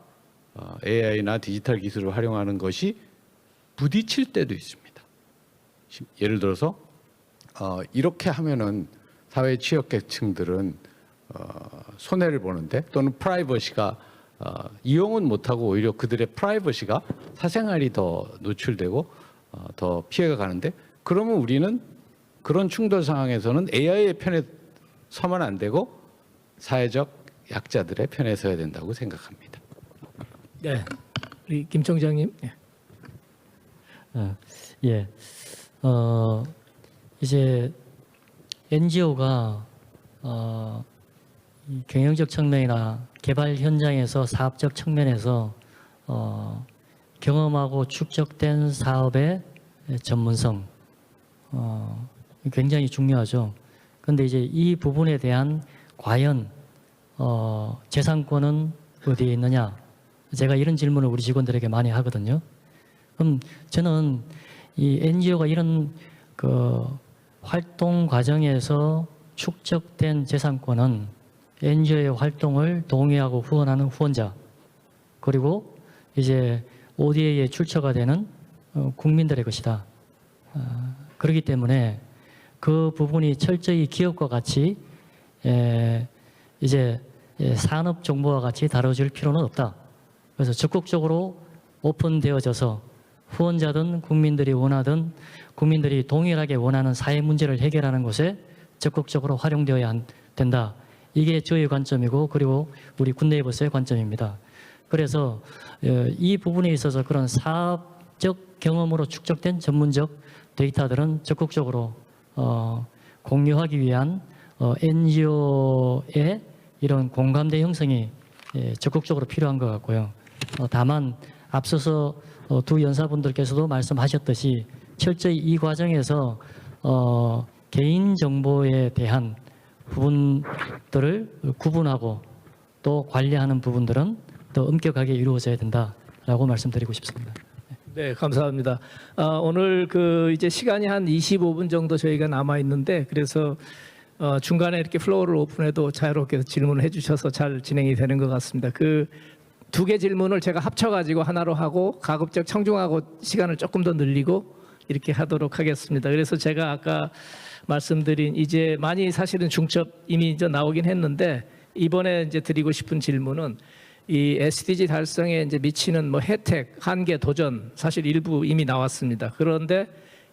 AI나 디지털 기술을 활용하는 것이 부딪힐 때도 있습니다. 예를 들어서 이렇게 하면은 사회 취약계층들은 손해를 보는데 또는 프라이버시가 이용은 못하고 오히려 그들의 프라이버시가 사생활이 더 노출되고 더 피해가 가는데 그러면 우리는 그런 충돌 상황에서는 AI의 편에 서면 안 되고 사회적 약자들의 편에 서야 된다고 생각합니다. 네, 우리 김 총장님. 네. 예, 이제 NGO가 이 경영적 측면이나 개발 현장에서 사업적 측면에서 경험하고 축적된 사업의 전문성 굉장히 중요하죠. 그런데 이제 이 부분에 대한 과연 재산권은 어디에 있느냐? 제가 이런 질문을 우리 직원들에게 많이 하거든요. 그럼 저는 이 NGO가 이런 그 활동 과정에서 축적된 재산권은 NGO의 활동을 동의하고 후원하는 후원자 그리고 이제 ODA에 출처가 되는 국민들의 것이다. 그렇기 때문에 그 부분이 철저히 기업과 같이 이제 산업 정보와 같이 다뤄질 필요는 없다. 그래서 적극적으로 오픈되어져서 후원자든 국민들이 원하든 국민들이 동일하게 원하는 사회 문제를 해결하는 것에 적극적으로 활용되어야 된다. 이게 저의 관점이고 그리고 우리 굿네이버스의 관점입니다. 그래서 이 부분에 있어서 그런 사업적 경험으로 축적된 전문적 데이터들은 적극적으로 공유하기 위한 NGO의 이런 공감대 형성이 적극적으로 필요한 것 같고요. 다만 앞서서 두 연사분들께서도 말씀하셨듯이 철저히 이 과정에서 개인 정보에 대한 부분들을 구분하고 또 관리하는 부분들은 더 엄격하게 이루어져야 된다라고 말씀드리고 싶습니다. 네, 감사합니다. 오늘 이제 시간이 한 25분 정도 저희가 남아 있는데 그래서 중간에 이렇게 플로어를 오픈해도 자유롭게 질문을 해주셔서 잘 진행이 되는 것 같습니다. 그 두 개 질문을 제가 합쳐가지고 하나로 하고 가급적 청중하고 시간을 조금 더 늘리고 이렇게 하도록 하겠습니다. 그래서 제가 아까 말씀드린 이제 많이 사실은 중첩 이미 이제 나오긴 했는데 이번에 이제 드리고 싶은 질문은 이 SDG 달성에 이제 미치는 뭐 혜택, 한계, 도전 사실 일부 이미 나왔습니다. 그런데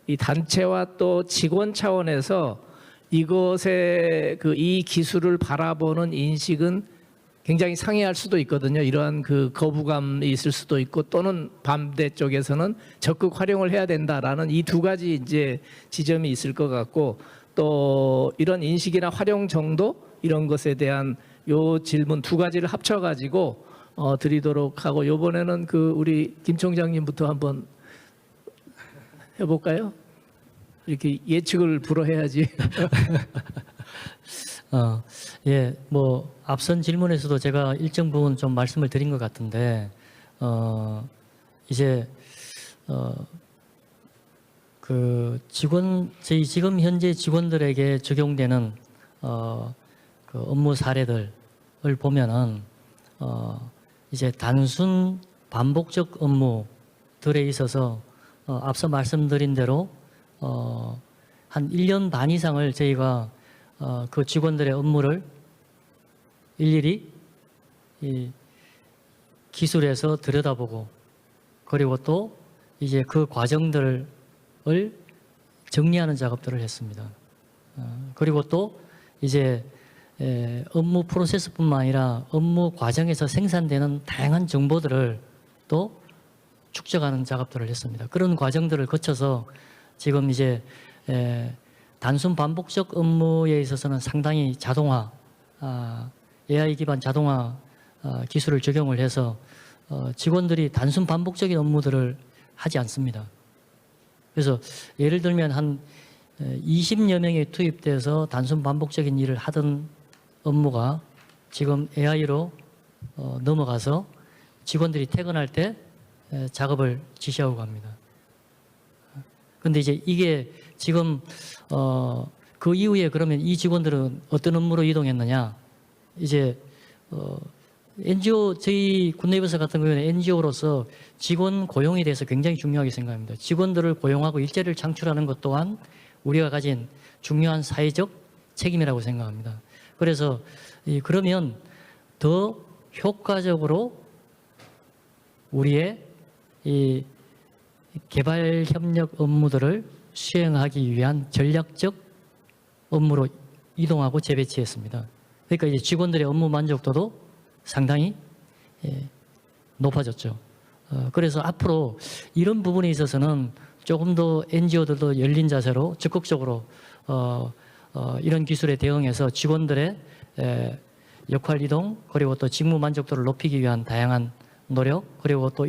이 단체와 또 직원 차원에서 이것의 이 기술을 바라보는 인식은 굉장히 상이할 수도 있거든요. 이러한 거부감이 있을 수도 있고 또는 반대 쪽에서는 적극 활용을 해야 된다라는 이 두 가지 이제 지점이 있을 것 같고 또 이런 인식이나 활용 정도 이런 것에 대한 요 질문 두 가지를 합쳐가지고 드리도록 하고 이번에는 우리 김 총장님부터 한번 해볼까요? 이렇게 예측을 불허해야지. 예, 뭐 앞선 질문에서도 제가 일정 부분 좀 말씀을 드린 것 같은데 이제 저희 지금 현재 직원들에게 적용되는 업무 사례들을 보면은 이제 단순 반복적 업무들에 있어서 앞서 말씀드린 대로 한 1년 반 이상을 저희가 그 직원들의 업무를 일일이 이 기술에서 들여다보고 그리고 또 이제 그 과정들을 정리하는 작업들을 했습니다. 그리고 또 이제 업무 프로세스뿐만 아니라 업무 과정에서 생산되는 다양한 정보들을 또 축적하는 작업들을 했습니다. 그런 과정들을 거쳐서 지금 이제 단순 반복적 업무에 있어서는 상당히 자동화, AI 기반 자동화 기술을 적용을 해서 직원들이 단순 반복적인 업무들을 하지 않습니다. 그래서 예를 들면 한 20여 명이 투입돼서 단순 반복적인 일을 하던 업무가 지금 AI로 넘어가서 직원들이 퇴근할 때 작업을 지시하고 갑니다. 그런데 이제 이게 지금 그 이후에 그러면 이 직원들은 어떤 업무로 이동했느냐? 이제 NGO 저희 굿네이버스 같은 경우에는 NGO로서 직원 고용에 대해서 굉장히 중요하게 생각합니다. 직원들을 고용하고 일자리를 창출하는 것 또한 우리가 가진 중요한 사회적 책임이라고 생각합니다. 그래서 그러면 더 효과적으로 우리의 이 개발 협력 업무들을 수행하기 위한 전략적 업무로 이동하고 재배치했습니다. 그러니까 이제 직원들의 업무 만족도도 상당히 높아졌죠. 그래서 앞으로 이런 부분에 있어서는 조금 더 NGO들도 열린 자세로 적극적으로 이런 기술에 대응해서 직원들의 역할 이동 그리고 또 직무 만족도를 높이기 위한 다양한 노력 그리고 또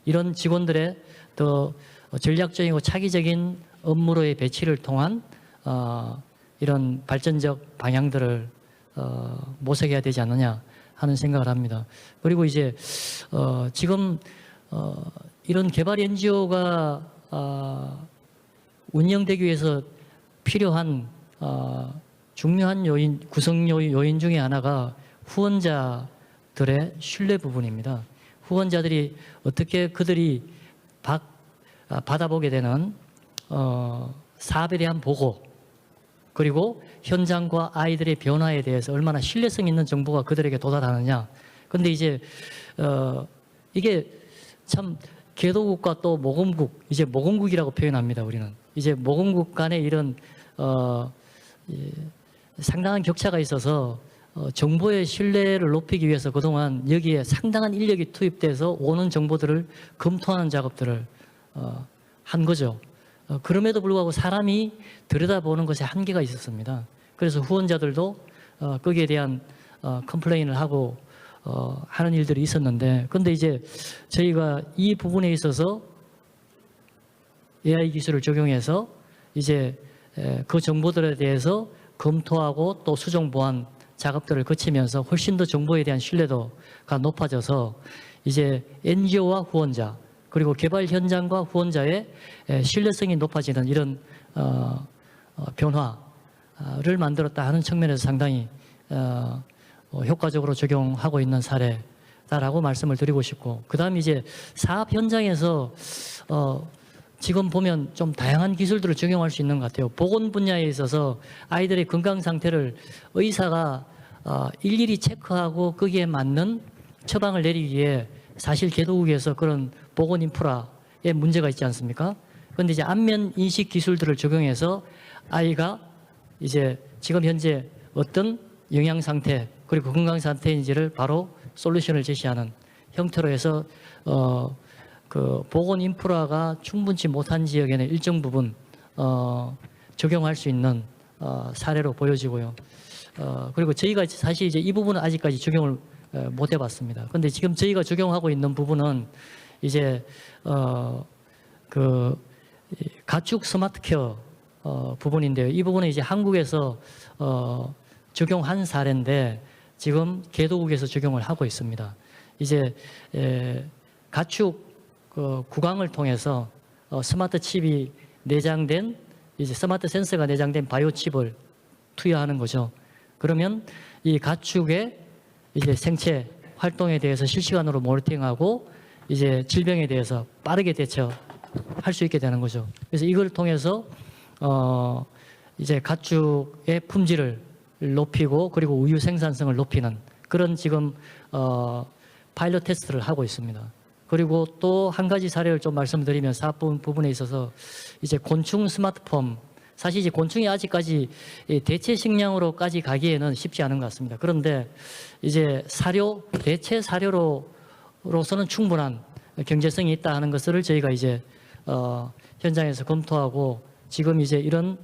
이런 직원들의 더 전략적이고 차기적인 업무로의 배치를 통한 이런 발전적 방향들을 모색해야 되지 않느냐 하는 생각을 합니다. 그리고 이제 지금 이런 개발 NGO가 운영되기 위해서 필요한 중요한 요인, 구성 요인 중에 하나가 후원자들의 신뢰 부분입니다. 후원자들이 어떻게 그들이 받아보게 되는 사업에 대한 보고 그리고 현장과 아이들의 변화에 대해서 얼마나 신뢰성 있는 정보가 그들에게 도달하느냐. 그런데 이제 이게 참 개도국과 또 모금국, 이제 모금국이라고 표현합니다. 우리는 이제 모금국 간의 이런 상당한 격차가 있어서 정보의 신뢰를 높이기 위해서 그동안 여기에 상당한 인력이 투입돼서 오는 정보들을 검토하는 작업들을 한 거죠. 그럼에도 불구하고 사람이 들여다보는 것에 한계가 있었습니다. 그래서 후원자들도 거기에 대한 컴플레인을 하고 하는 일들이 있었는데, 그런데 이제 저희가 이 부분에 있어서 AI 기술을 적용해서 이제 그 정보들에 대해서 검토하고 또 수정 보완 작업들을 거치면서 훨씬 더 정보에 대한 신뢰도가 높아져서 이제 NGO와 후원자 그리고 개발 현장과 후원자의 신뢰성이 높아지는 이런 변화를 만들었다 하는 측면에서 상당히 효과적으로 적용하고 있는 사례다라고 말씀을 드리고 싶고, 그다음 이제 사업 현장에서 지금 보면 좀 다양한 기술들을 적용할 수 있는 것 같아요. 보건 분야에 있어서 아이들의 건강 상태를 의사가 일일이 체크하고 거기에 맞는 처방을 내리기 위해 사실 개도국에서 그런 보건 인프라에 문제가 있지 않습니까? 그런데 이제 안면 인식 기술들을 적용해서 아이가 이제 지금 현재 어떤 영양 상태 그리고 건강 상태인지를 바로 솔루션을 제시하는 형태로 해서 그 보건 인프라가 충분치 못한 지역에는 일정 부분 적용할 수 있는 사례로 보여지고요. 그리고 저희가 사실 이제 이 부분은 아직까지 적용을 못 해봤습니다. 그런데 지금 저희가 적용하고 있는 부분은 이제 그 가축 스마트케어 부분인데요. 이 부분은 이제 한국에서 적용한 사례인데 지금 개도국에서 적용을 하고 있습니다. 이제 가축 구강을 통해서 스마트 칩이 내장된 이제 스마트 센서가 내장된 바이오 칩을 투여하는 거죠. 그러면 이 가축의 이제 생체 활동에 대해서 실시간으로 모니터링하고 이제 질병에 대해서 빠르게 대처할 수 있게 되는 거죠. 그래서 이걸 통해서 이제 가축의 품질을 높이고 그리고 우유 생산성을 높이는 그런 지금 파일럿 테스트를 하고 있습니다. 그리고 또 한 가지 사례를 좀 말씀드리면 사업 부분에 있어서 이제 곤충 스마트폼, 사실 이제 곤충이 아직까지 대체 식량으로까지 가기에는 쉽지 않은 것 같습니다. 그런데 이제 사료, 대체 사료로서는 충분한 경제성이 있다 하는 것을 저희가 이제 현장에서 검토하고 지금 이제 이런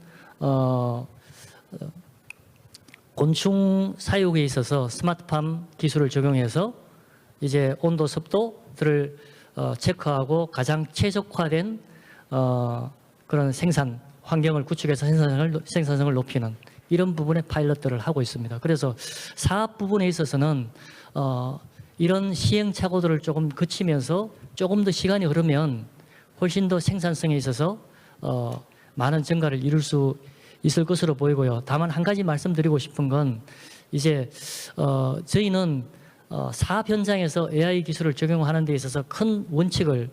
곤충 사육에 있어서 스마트팜 기술을 적용해서 이제 온도, 습도들을 체크하고 가장 최적화된 그런 생산 환경을 구축해서 생산성을 높이는 이런 부분의 파일럿들을 하고 있습니다. 그래서 사업 부분에 있어서는 이런 시행착오들을 조금 거치면서 조금 더 시간이 흐르면 훨씬 더 생산성에 있어서 많은 증가를 이룰 수 있을 것으로 보이고요. 다만 한 가지 말씀드리고 싶은 건 이제 저희는 사업 현장에서 AI 기술을 적용하는 데 있어서 큰 원칙을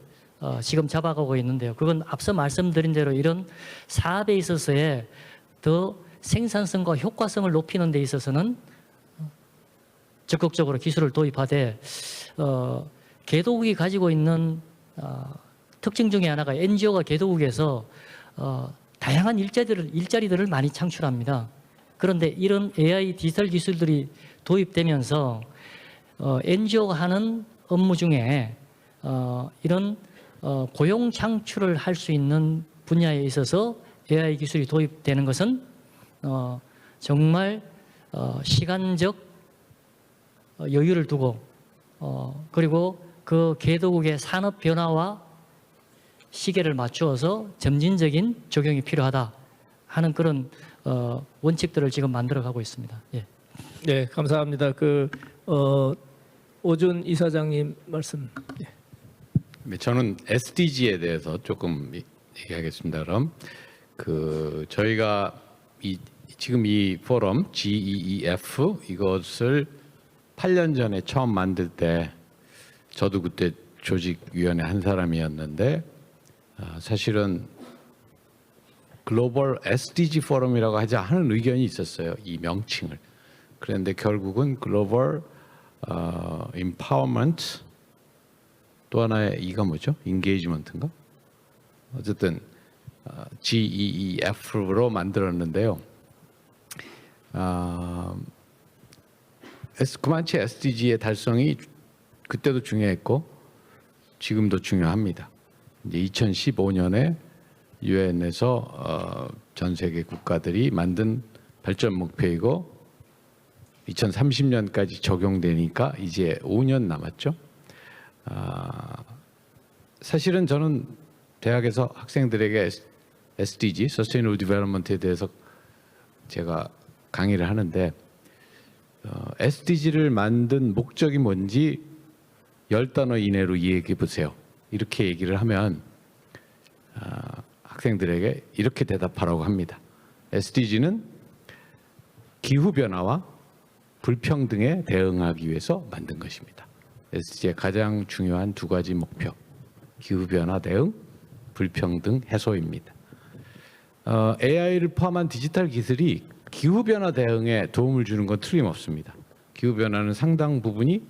지금 잡아가고 있는데요. 그건 앞서 말씀드린 대로 이런 사업에 있어서의 더 생산성과 효과성을 높이는 데 있어서는 적극적으로 기술을 도입하되 개도국이 가지고 있는 특징 중에 하나가 NGO가 개도국에서 다양한 일자리들을 많이 창출합니다. 그런데 이런 AI 디지털 기술들이 도입되면서 NGO가 하는 업무 중에 이런 고용 창출을 할 수 있는 분야에 있어서 AI 기술이 도입되는 것은 정말 시간적 여유를 두고 그리고 그 개도국의 산업 변화와 시계를 맞추어서 점진적인 적용이 필요하다 하는 그런 원칙들을 지금 만들어가고 있습니다. 예. 네, 감사합니다. 오준 이사장님 말씀. 예. 네, 저는 SDG에 대해서 조금 얘기하겠습니다. 그럼 저희가 지금 이 포럼 GEEF 이것을 8년 전에 처음 만들 때 저도 그때 조직위원회 한 사람이었는데 사실은 글로벌 SDG 포럼이라고 하자 하는 의견이 있었어요. 이 명칭을. 그런데 결국은 글로벌 임파워먼트 또 하나의 이가 뭐죠? 인게이지먼트인가? 어쨌든 GEEF로 만들었는데요. 그만치 SDG의 달성이 그때도 중요했고 지금도 중요합니다. 이제 2015년에 유엔에서 전 세계 국가들이 만든 발전 목표이고 2030년까지 적용되니까 이제 5년 남았죠. 사실은 저는 대학에서 학생들에게 SDG, Sustainable Development에 대해서 제가 강의를 하는데 SDG를 만든 목적이 뭔지 10단어 이내로 이야기해 보세요. 이렇게 얘기를 하면 학생들에게 이렇게 대답하라고 합니다. SDG는 기후변화와 불평등에 대응하기 위해서 만든 것입니다. SDG의 가장 중요한 두 가지 목표, 기후변화 대응, 불평등 해소입니다. AI를 포함한 디지털 기술이 기후변화 대응에 도움을 주는 건 틀림없습니다. 기후변화는 상당 부분이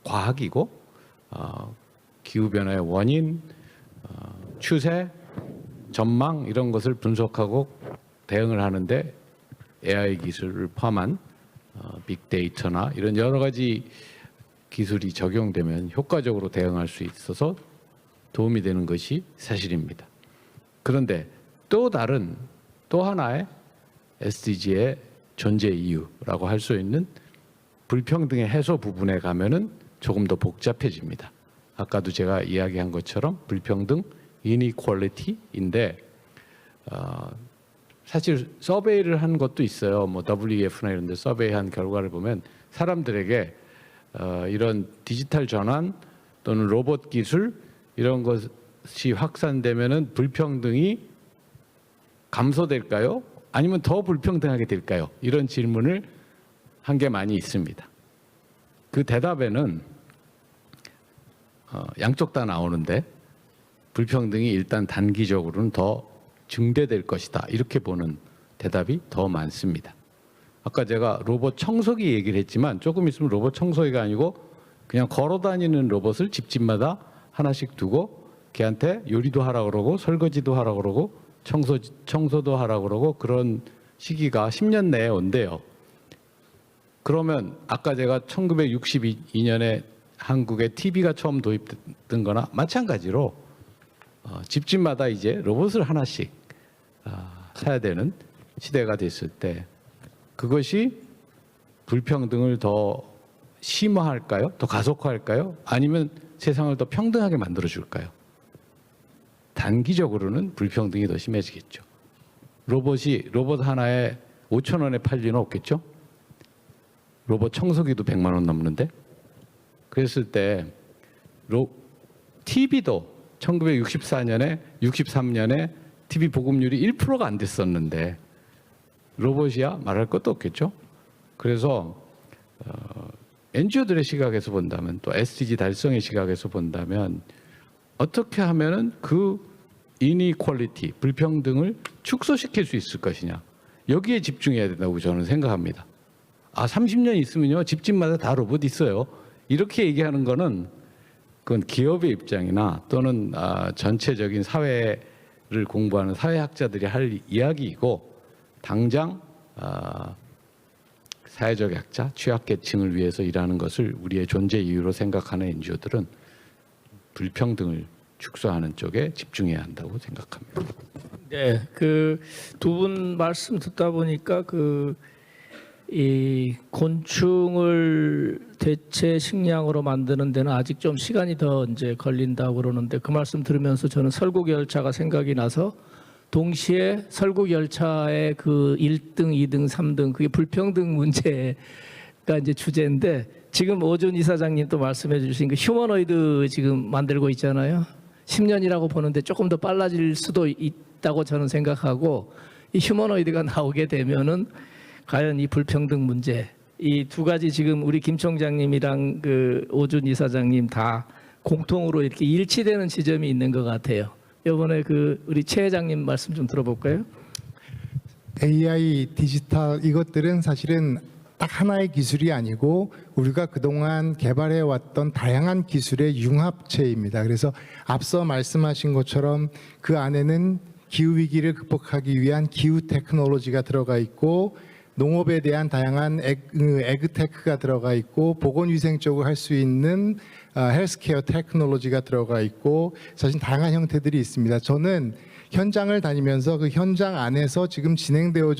과학이고 기후변화의 원인, 추세, 전망 이런 것을 분석하고 대응을 하는데 AI 기술을 포함한 빅데이터나 이런 여러 가지 기술이 적용되면 효과적으로 대응할 수 있어서 도움이 되는 것이 사실입니다. 그런데 또 하나의 SDG의 존재 이유라고 할 수 있는 불평등의 해소 부분에 가면은 조금 더 복잡해집니다. 아까도 제가 이야기한 것처럼 불평등, inequality인데 사실 서베이를 한 것도 있어요. 뭐 WEF나 이런 데 서베이한 결과를 보면 사람들에게 이런 디지털 전환 또는 로봇 기술 이런 것이 확산되면은 불평등이 감소될까요? 아니면 더 불평등하게 될까요? 이런 질문을 한 게 많이 있습니다. 그 대답에는 양쪽 다 나오는데 불평등이 일단 단기적으로는 더 증대될 것이다. 이렇게 보는 대답이 더 많습니다. 아까 제가 로봇 청소기 얘기를 했지만 조금 있으면 로봇 청소기가 아니고 그냥 걸어 다니는 로봇을 집집마다 하나씩 두고 걔한테 요리도 하라고 그러고 설거지도 하라고 그러고 청소도 하라고 그러고 그런 시기가 10년 내에 온대요. 그러면 아까 제가 1962년에 한국에 TV가 처음 도입된 거나 마찬가지로 집집마다 이제 로봇을 하나씩 사야 되는 시대가 됐을 때 그것이 불평등을 더 심화할까요? 더 가속화할까요? 아니면 세상을 더 평등하게 만들어줄까요? 단기적으로는 불평등이 더 심해지겠죠. 로봇 하나에 5,000원에 팔 리는 없겠죠? 로봇 청소기도 100만 원 넘는데 그랬을 때 TV도 63년에 TV 보급률이 1%가 안 됐었는데 로봇이야 말할 것도 없겠죠. 그래서 NGO들의 시각에서 본다면 또 SDG 달성의 시각에서 본다면 어떻게 하면은 그 inequality 불평등을 축소시킬 수 있을 것이냐 여기에 집중해야 된다고 저는 생각합니다. 30년 있으면요 집집마다 다 로봇 있어요. 이렇게 얘기하는 거는 그건 기업의 입장이나 또는 전체적인 사회를 공부하는 사회학자들이 할 이야기이고 당장 사회적 약자, 취약계층을 위해서 일하는 것을 우리의 존재 이유로 생각하는 NGO들은 불평등을 축소하는 쪽에 집중해야 한다고 생각합니다. 네, 그 두 분 말씀 듣다 보니까 이 곤충을 대체 식량으로 만드는 데는 아직 좀 시간이 더 이제 걸린다고 그러는데 그 말씀 들으면서 저는 설국 열차가 생각이 나서 동시에 설국 열차의 그 1등, 2등, 3등 그게 불평등 문제가 이제 주제인데 지금 오준 이사장님 또 말씀해 주신 그 휴머노이드 지금 만들고 있잖아요. 10년이라고 보는데 조금 더 빨라질 수도 있다고 저는 생각하고 이 휴머노이드가 나오게 되면은 과연 이 불평등 문제 이 두 가지 지금 우리 김 총장님이랑 그 오준 이사장님 다 공통으로 이렇게 일치되는 지점이 있는 것 같아요. 이번에 그 우리 최 회장님 말씀 좀 들어볼까요? AI, 디지털 이것들은 사실은 딱 하나의 기술이 아니고 우리가 그동안 개발해 왔던 다양한 기술의 융합체입니다. 그래서 앞서 말씀하신 것처럼 그 안에는 기후 위기를 극복하기 위한 기후 테크놀로지가 들어가 있고 농업에 대한 다양한 에그테크가 들어가 있고 보건위생 쪽을 할 수 있는 헬스케어 테크놀로지가 들어가 있고 사실 다양한 형태들이 있습니다. 저는 현장을 다니면서 그 현장 안에서 지금 진행되어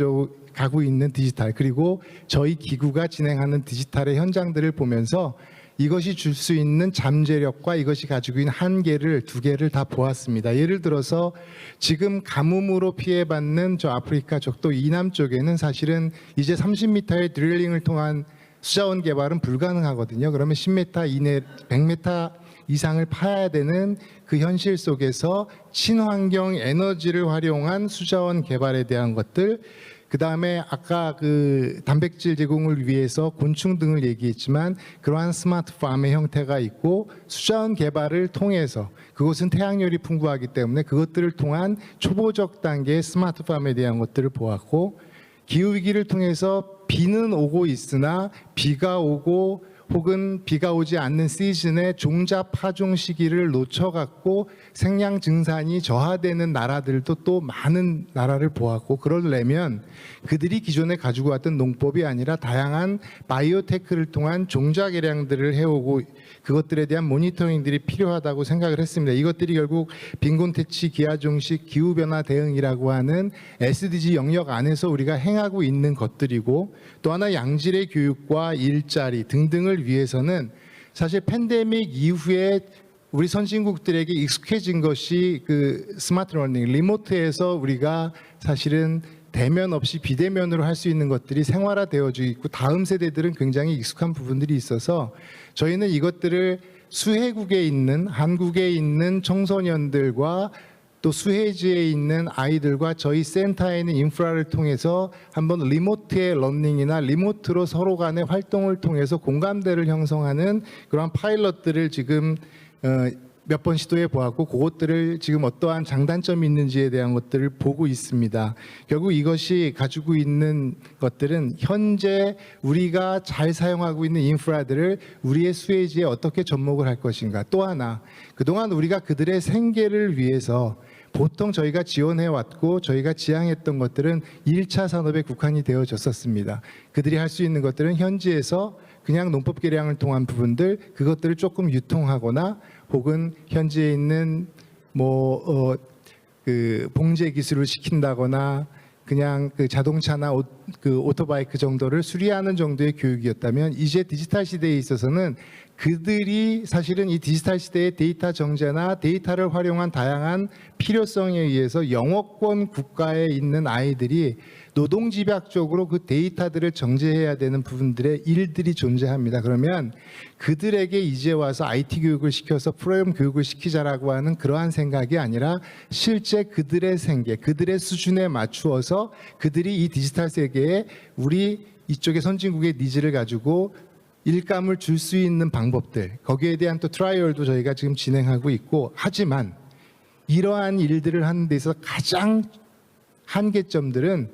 가고 있는 디지털 그리고 저희 기구가 진행하는 디지털의 현장들을 보면서 이것이 줄 수 있는 잠재력과 이것이 가지고 있는 한계를 두 개를 다 보았습니다. 예를 들어서 지금 가뭄으로 피해받는 저 아프리카 적도 이남 쪽에는 사실은 이제 30m의 드릴링을 통한 수자원 개발은 불가능하거든요. 그러면 10m 이내 100m 이상을 파야 되는 그 현실 속에서 친환경 에너지를 활용한 수자원 개발에 대한 것들, 그 다음에 아까 그 단백질 제공을 위해서 곤충 등을 얘기했지만 그러한 스마트 팜의 형태가 있고 수자원 개발을 통해서 그곳은 태양열이 풍부하기 때문에 그것들을 통한 초보적 단계의 스마트 팜에 대한 것들을 보았고, 기후위기를 통해서 비는 오고 있으나 비가 오고 혹은 비가 오지 않는 시즌에 종자 파종 시기를 놓쳐갖고 생량 증산이 저하되는 나라들도 또 많은 나라를 보았고, 그러려면 그들이 기존에 가지고 왔던 농법이 아니라 다양한 바이오테크를 통한 종자 개량들을 해오고 그것들에 대한 모니터링들이 필요하다고 생각을 했습니다. 이것들이 결국 빈곤퇴치, 기하종식, 기후변화 대응이라고 하는 SDG 영역 안에서 우리가 행하고 있는 것들이고, 또 하나 양질의 교육과 일자리 등등을 위해서는 사실 팬데믹 이후에 우리 선진국들에게 익숙해진 것이 그 스마트 러닝, 리모트에서 우리가 사실은 대면 없이 비대면으로 할 수 있는 것들이 생활화되어져 있고 다음 세대들은 굉장히 익숙한 부분들이 있어서 저희는 이것들을 수혜국에 있는 한국에 있는 청소년들과 또 수혜지에 있는 아이들과 저희 센터에 있는 인프라를 통해서 한번 리모트의 러닝이나 리모트로 서로 간의 활동을 통해서 공감대를 형성하는 그런 파일럿들을 지금 몇 번 시도해 보았고, 그것들을 지금 어떠한 장단점이 있는지에 대한 것들을 보고 있습니다. 결국 이것이 가지고 있는 것들은 현재 우리가 잘 사용하고 있는 인프라들을 우리의 수혜지에 어떻게 접목을 할 것인가. 또 하나, 그동안 우리가 그들의 생계를 위해서 보통 저희가 지원해 왔고 저희가 지향했던 것들은 1차 산업에 국한이 되어졌었습니다. 그들이 할 수 있는 것들은 현지에서 그냥 농법 개량을 통한 부분들, 그것들을 조금 유통하거나 혹은 현지에 있는 그 봉제 기술을 시킨다거나 그냥 그 자동차나 오토바이크 정도를 수리하는 정도의 교육이었다면, 이제 디지털 시대에 있어서는 그들이 사실은 이 디지털 시대의 데이터 정제나 데이터를 활용한 다양한 필요성에 의해서 영어권 국가에 있는 아이들이 노동집약적으로 그 데이터들을 정제해야 되는 부분들의 일들이 존재합니다. 그러면 그들에게 이제 와서 IT 교육을 시켜서 프로그램 교육을 시키자라고 하는 그러한 생각이 아니라 실제 그들의 생계, 그들의 수준에 맞추어서 그들이 이 디지털 세계에 우리 이쪽의 선진국의 니즈를 가지고 일감을 줄 수 있는 방법들, 거기에 대한 또 트라이얼도 저희가 지금 진행하고 있고, 하지만 이러한 일들을 하는 데 있어서 가장 한계점들은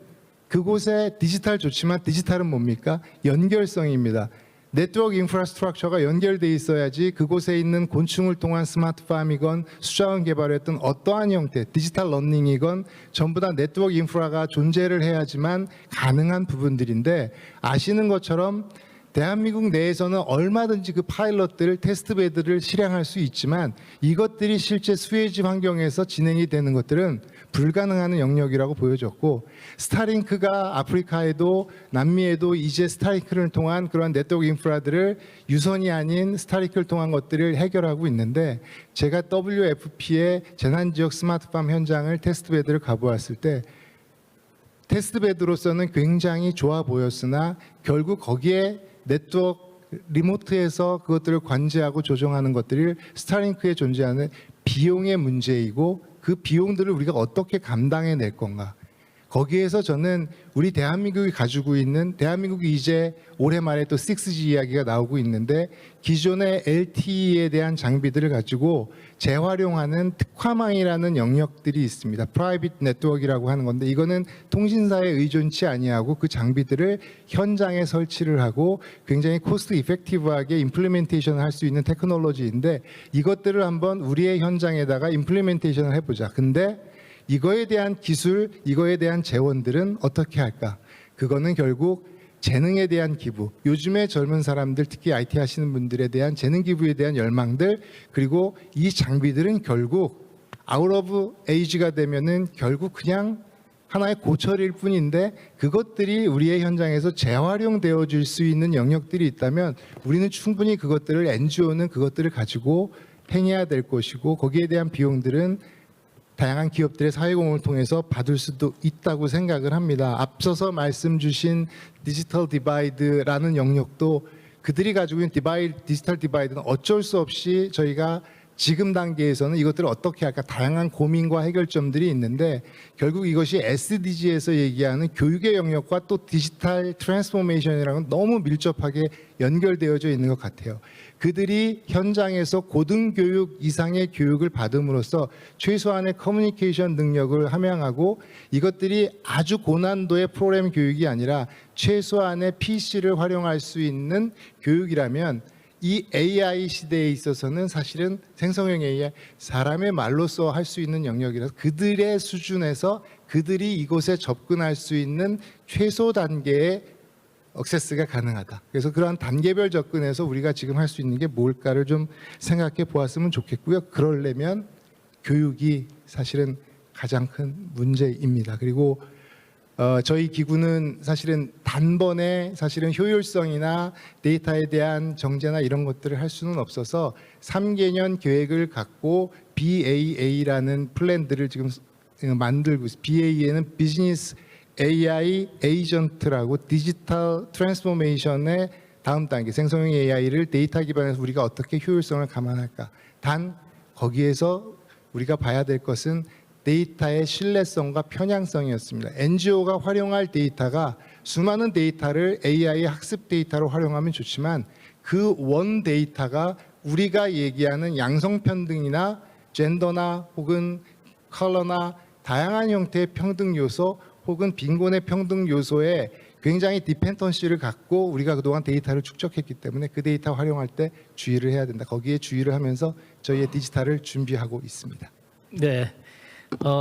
그곳에 디지털 좋지만 디지털은 뭡니까? 연결성입니다. 네트워크 인프라스트럭처가 연결돼 있어야지 그곳에 있는 곤충을 통한 스마트팜이건 수자원 개발했던 어떠한 형태, 디지털 러닝이건 전부 다 네트워크 인프라가 존재를 해야지만 가능한 부분들인데, 아시는 것처럼 대한민국 내에서는 얼마든지 그 파일럿들, 테스트베드를 실행할 수 있지만 이것들이 실제 수혜지 환경에서 진행이 되는 것들은 불가능한 영역이라고 보여졌고, 스타링크가 아프리카에도 남미에도 이제 스타링크를 통한 그러한 네트워크 인프라들을 유선이 아닌 스타링크를 통한 것들을 해결하고 있는데, 제가 WFP의 재난지역 스마트팜 현장을 테스트베드를 가보았을 때 테스트베드로서는 굉장히 좋아 보였으나 결국 거기에 네트워크 리모트에서 그것들을 관제하고 조정하는 것들이 스타링크에 존재하는 비용의 문제이고, 그 비용들을 우리가 어떻게 감당해낼 건가. 거기에서 저는 우리 대한민국이 가지고 있는, 대한민국이 이제 올해 말에 또 6G 이야기가 나오고 있는데 기존의 LTE에 대한 장비들을 가지고 재활용하는 특화망이라는 영역들이 있습니다. 프라이빗 네트워크라고 하는 건데, 이거는 통신사에 의존치 아니하고 그 장비들을 현장에 설치를 하고 굉장히 코스트 이펙티브하게 임플리멘테이션을 할 수 있는 테크놀로지인데, 이것들을 한번 우리의 현장에다가 임플리멘테이션을 해보자. 근데 이거에 대한 기술, 이거에 대한 재원들은 어떻게 할까? 그거는 결국 재능에 대한 기부, 요즘의 젊은 사람들, 특히 IT 하시는 분들에 대한 재능 기부에 대한 열망들, 그리고 이 장비들은 결국 아웃 오브 에이지가 되면은 결국 그냥 하나의 고철일 뿐인데 그것들이 우리의 현장에서 재활용되어 줄 수 있는 영역들이 있다면 우리는 충분히 그것들을 NGO는 그것들을 가지고 행해야 될 것이고 거기에 대한 비용들은 다양한 기업들의 사회공헌을 통해서 받을 수도 있다고 생각을 합니다. 앞서서 말씀 주신 디지털 디바이드라는 영역도 그들이 가지고 있는 디지털 디바이드는 어쩔 수 없이 저희가 지금 단계에서는 이것들을 어떻게 할까 다양한 고민과 해결점들이 있는데 결국 이것이 SDG에서 얘기하는 교육의 영역과 또 디지털 트랜스포메이션이랑은 너무 밀접하게 연결되어져 있는 것 같아요. 그들이 현장에서 고등교육 이상의 교육을 받음으로써 최소한의 커뮤니케이션 능력을 함양하고 이것들이 아주 고난도의 프로그램 교육이 아니라 최소한의 PC를 활용할 수 있는 교육이라면 이 AI 시대에 있어서는 사실은 생성형 AI 사람의 말로써 할 수 있는 영역이라서 그들의 수준에서 그들이 이곳에 접근할 수 있는 최소 단계의 액세스가 가능하다. 그래서 그러한 단계별 접근에서 우리가 지금 할 수 있는 게 뭘까를 좀 생각해 보았으면 좋겠고요. 그러려면 교육이 사실은 가장 큰 문제입니다. 그리고 저희 기구는 사실은 단번에 사실은 효율성이나 데이터에 대한 정제나 이런 것들을 할 수는 없어서 3개년 계획을 갖고 BAA라는 플랜들을 지금 만들고 있습니다. BAA는 비즈니스 AI 에이전트라고 디지털 트랜스포메이션의 다음 단계 생성형 AI를 데이터 기반에서 우리가 어떻게 효율성을 감안할까. 단 거기에서 우리가 봐야 될 것은 데이터의 신뢰성과 편향성이었습니다. NGO가 활용할 데이터가 수많은 데이터를 AI 학습 데이터로 활용하면 좋지만 그 원 데이터가 우리가 얘기하는 양성평등이나 젠더나 혹은 컬러나 다양한 형태의 평등 요소 혹은 빈곤의 평등 요소에 굉장히 디펜던시를 갖고 우리가 그동안 데이터를 축적했기 때문에 그 데이터 활용할 때 주의를 해야 된다. 거기에 주의를 하면서 저희의 디지털을 준비하고 있습니다. 네.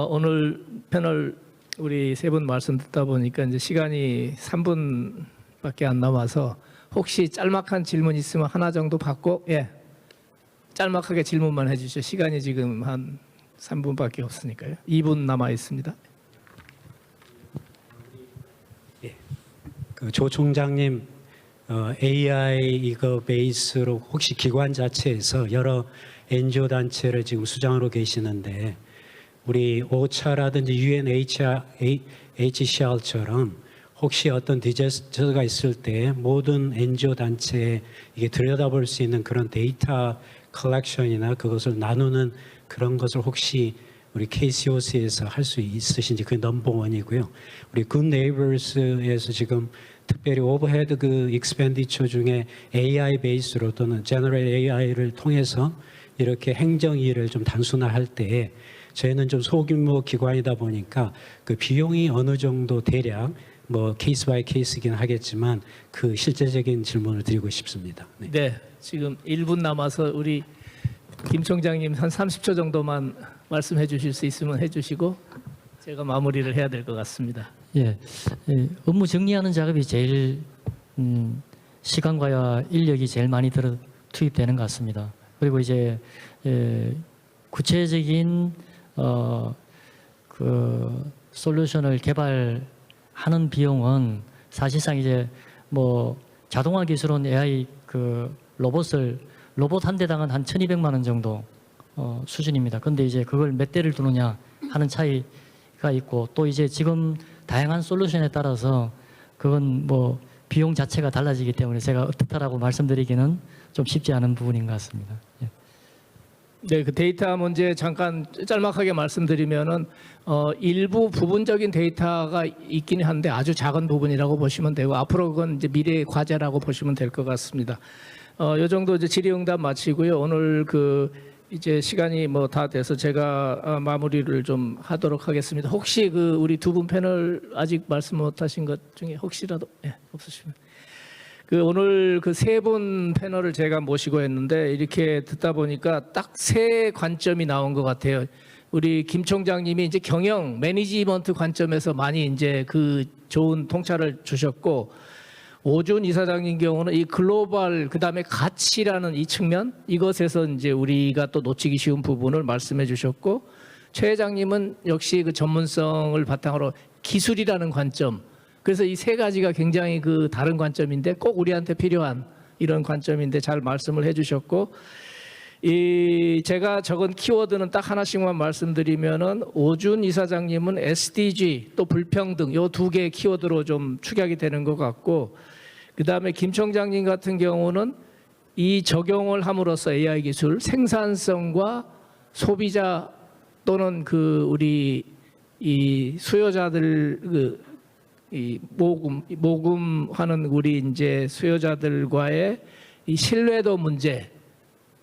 오늘 패널 우리 세 분 말씀 듣다 보니까 이제 시간이 3분밖에 안 남아서 혹시 짤막한 질문 있으면 하나 정도 받고 짤막하게 질문만 해주시죠. 시간이 지금 한 3분밖에 없으니까요. 2분 남아 있습니다. 조 총장님, AI 이거 베이스로 혹시 기관 자체에서 여러 NGO 단체를 지금 수장으로 계시는데 우리 오차라든지 UNHCR처럼 혹시 어떤 디자스터가 있을 때 모든 NGO 단체에 이게 들여다볼 수 있는 그런 데이터 컬렉션이나 그것을 나누는 그런 것을 혹시 우리 KCOC에서 할 수 있으신지 그게 넘버원이고요. 우리 굿 네이버스에서 지금 특별히 오버헤드 그 익스펜디처 중에 AI 베이스로 또는 제너럴 AI를 통해서 이렇게 행정 일을 좀 단순화할 때 저희는 좀 소규모 기관이다 보니까 그 비용이 어느 정도 대략 뭐 케이스 바이 케이스긴 하겠지만 그 실제적인 질문을 드리고 싶습니다. 네, 지금 1분 남아서 우리 김 총장님 한 30초 정도만 말씀해 주실 수 있으면 해주시고 제가 마무리를 해야 될 것 같습니다. 업무 정리하는 작업이 제일 시간과 인력이 제일 많이 투입되는 것 같습니다. 그리고 이제 구체적인 그 솔루션을 개발하는 비용은 사실상 이제 뭐 자동화 기술은 AI 그 로봇 한 대당은 한 1,200만 원 정도 수준입니다. 근데 이제 그걸 몇 대를 두느냐 하는 차이가 있고 또 이제 지금 다양한 솔루션에 따라서 그건 뭐 비용 자체가 달라지기 때문에 제가 어떻다라고 말씀드리기는 좀 쉽지 않은 부분인 것 같습니다. 네, 그 데이터 문제 잠깐 짤막하게 말씀드리면은 일부 부분적인 데이터가 있긴 한데 아주 작은 부분이라고 보시면 되고 앞으로 그건 이제 미래의 과제라고 보시면 될 것 같습니다. 요 정도 이제 질의응답 마치고요. 오늘 그 이제 시간이 뭐 다 돼서 제가 마무리를 좀 하도록 하겠습니다. 혹시 그 우리 두 분 패널 아직 말씀 못하신 것 중에 혹시라도 없으시면. 그 오늘 그 세 분 패널을 제가 모시고 했는데 이렇게 듣다 보니까 딱 세 관점이 나온 것 같아요. 우리 김 총장님이 이제 경영, 매니지먼트 관점에서 많이 이제 그 좋은 통찰을 주셨고 오준 이사장님 경우는 이 글로벌 그다음에 가치라는 이 측면 이것에서 이제 우리가 또 놓치기 쉬운 부분을 말씀해 주셨고 최 회장님은 역시 그 전문성을 바탕으로 기술이라는 관점. 그래서 이 세 가지가 굉장히 그 다른 관점인데 꼭 우리한테 필요한 이런 관점인데 잘 말씀을 해주셨고, 제가 적은 키워드는 딱 하나씩만 말씀드리면은 오준 이사장님은 SDG 또 불평등 요 두 개의 키워드로 좀 축약이 되는 것 같고, 그 다음에 김 총장님 같은 경우는 이 적용을 함으로써 AI 기술 생산성과 소비자 또는 그 우리 이 수요자들 이 모금하는 우리 이제 수요자들과의 이 신뢰도 문제,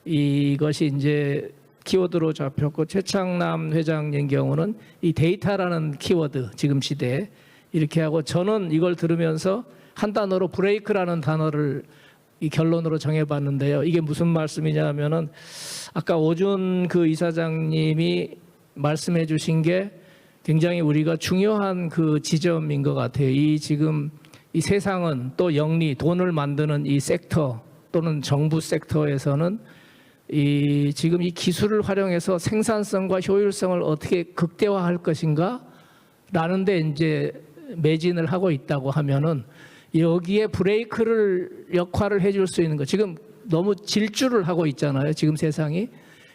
이것이 이제 키워드로 잡혔고, 최창남 회장님 경우는 이 데이터라는 키워드 지금 시대에 이렇게 하고, 저는 이걸 들으면서 한 단어로 브레이크라는 단어를 이 결론으로 정해봤는데요. 이게 무슨 말씀이냐면은 아까 오준 그 이사장님이 말씀해주신 게 굉장히 우리가 중요한 그 지점인 것 같아요. 이 지금 이 세상은 또 영리, 돈을 만드는 이 섹터 또는 정부 섹터에서는 이 지금 이 기술을 활용해서 생산성과 효율성을 어떻게 극대화할 것인가 라는데 이제 매진을 하고 있다고 하면은 여기에 브레이크를 역할을 해줄 수 있는 거, 지금 너무 질주를 하고 있잖아요, 지금 세상이.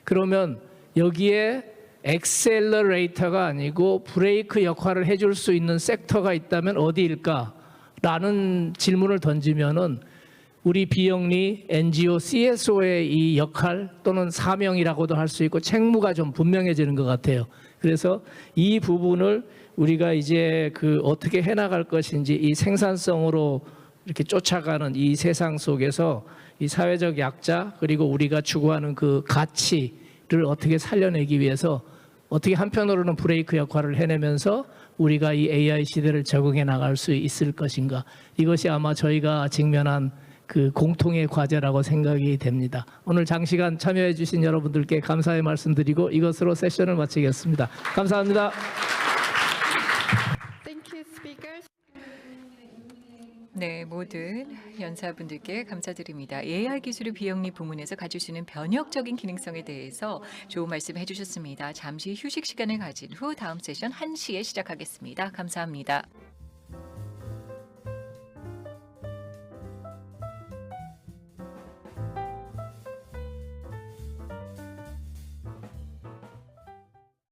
그러면 여기에 엑셀러레이터가 아니고 브레이크 역할을 해줄 수 있는 섹터가 있다면 어디일까라는 질문을 던지면은 우리 비영리 NGO CSO의 이 역할 또는 사명이라고도 할 수 있고 책무가 좀 분명해지는 것 같아요. 그래서 이 부분을 우리가 이제 그 어떻게 해나갈 것인지, 이 생산성으로 이렇게 쫓아가는 이 세상 속에서 이 사회적 약자 그리고 우리가 추구하는 그 가치를 어떻게 살려내기 위해서 어떻게 한편으로는 브레이크 역할을 해내면서 우리가 이 AI 시대를 적응해 나갈 수 있을 것인가, 이것이 아마 저희가 직면한 그 공통의 과제라고 생각이 됩니다. 오늘 장시간 참여해 주신 여러분들께 감사의 말씀드리고 이것으로 세션을 마치겠습니다. 감사합니다. 네, 모든 연사분들께 감사드립니다. AI 기술의 비영리 부문에서 가질 수 있는 변혁적인 기능성에 대해서 좋은 말씀 해주셨습니다. 잠시 휴식 시간을 가진 후 다음 세션 1시에 시작하겠습니다. 감사합니다.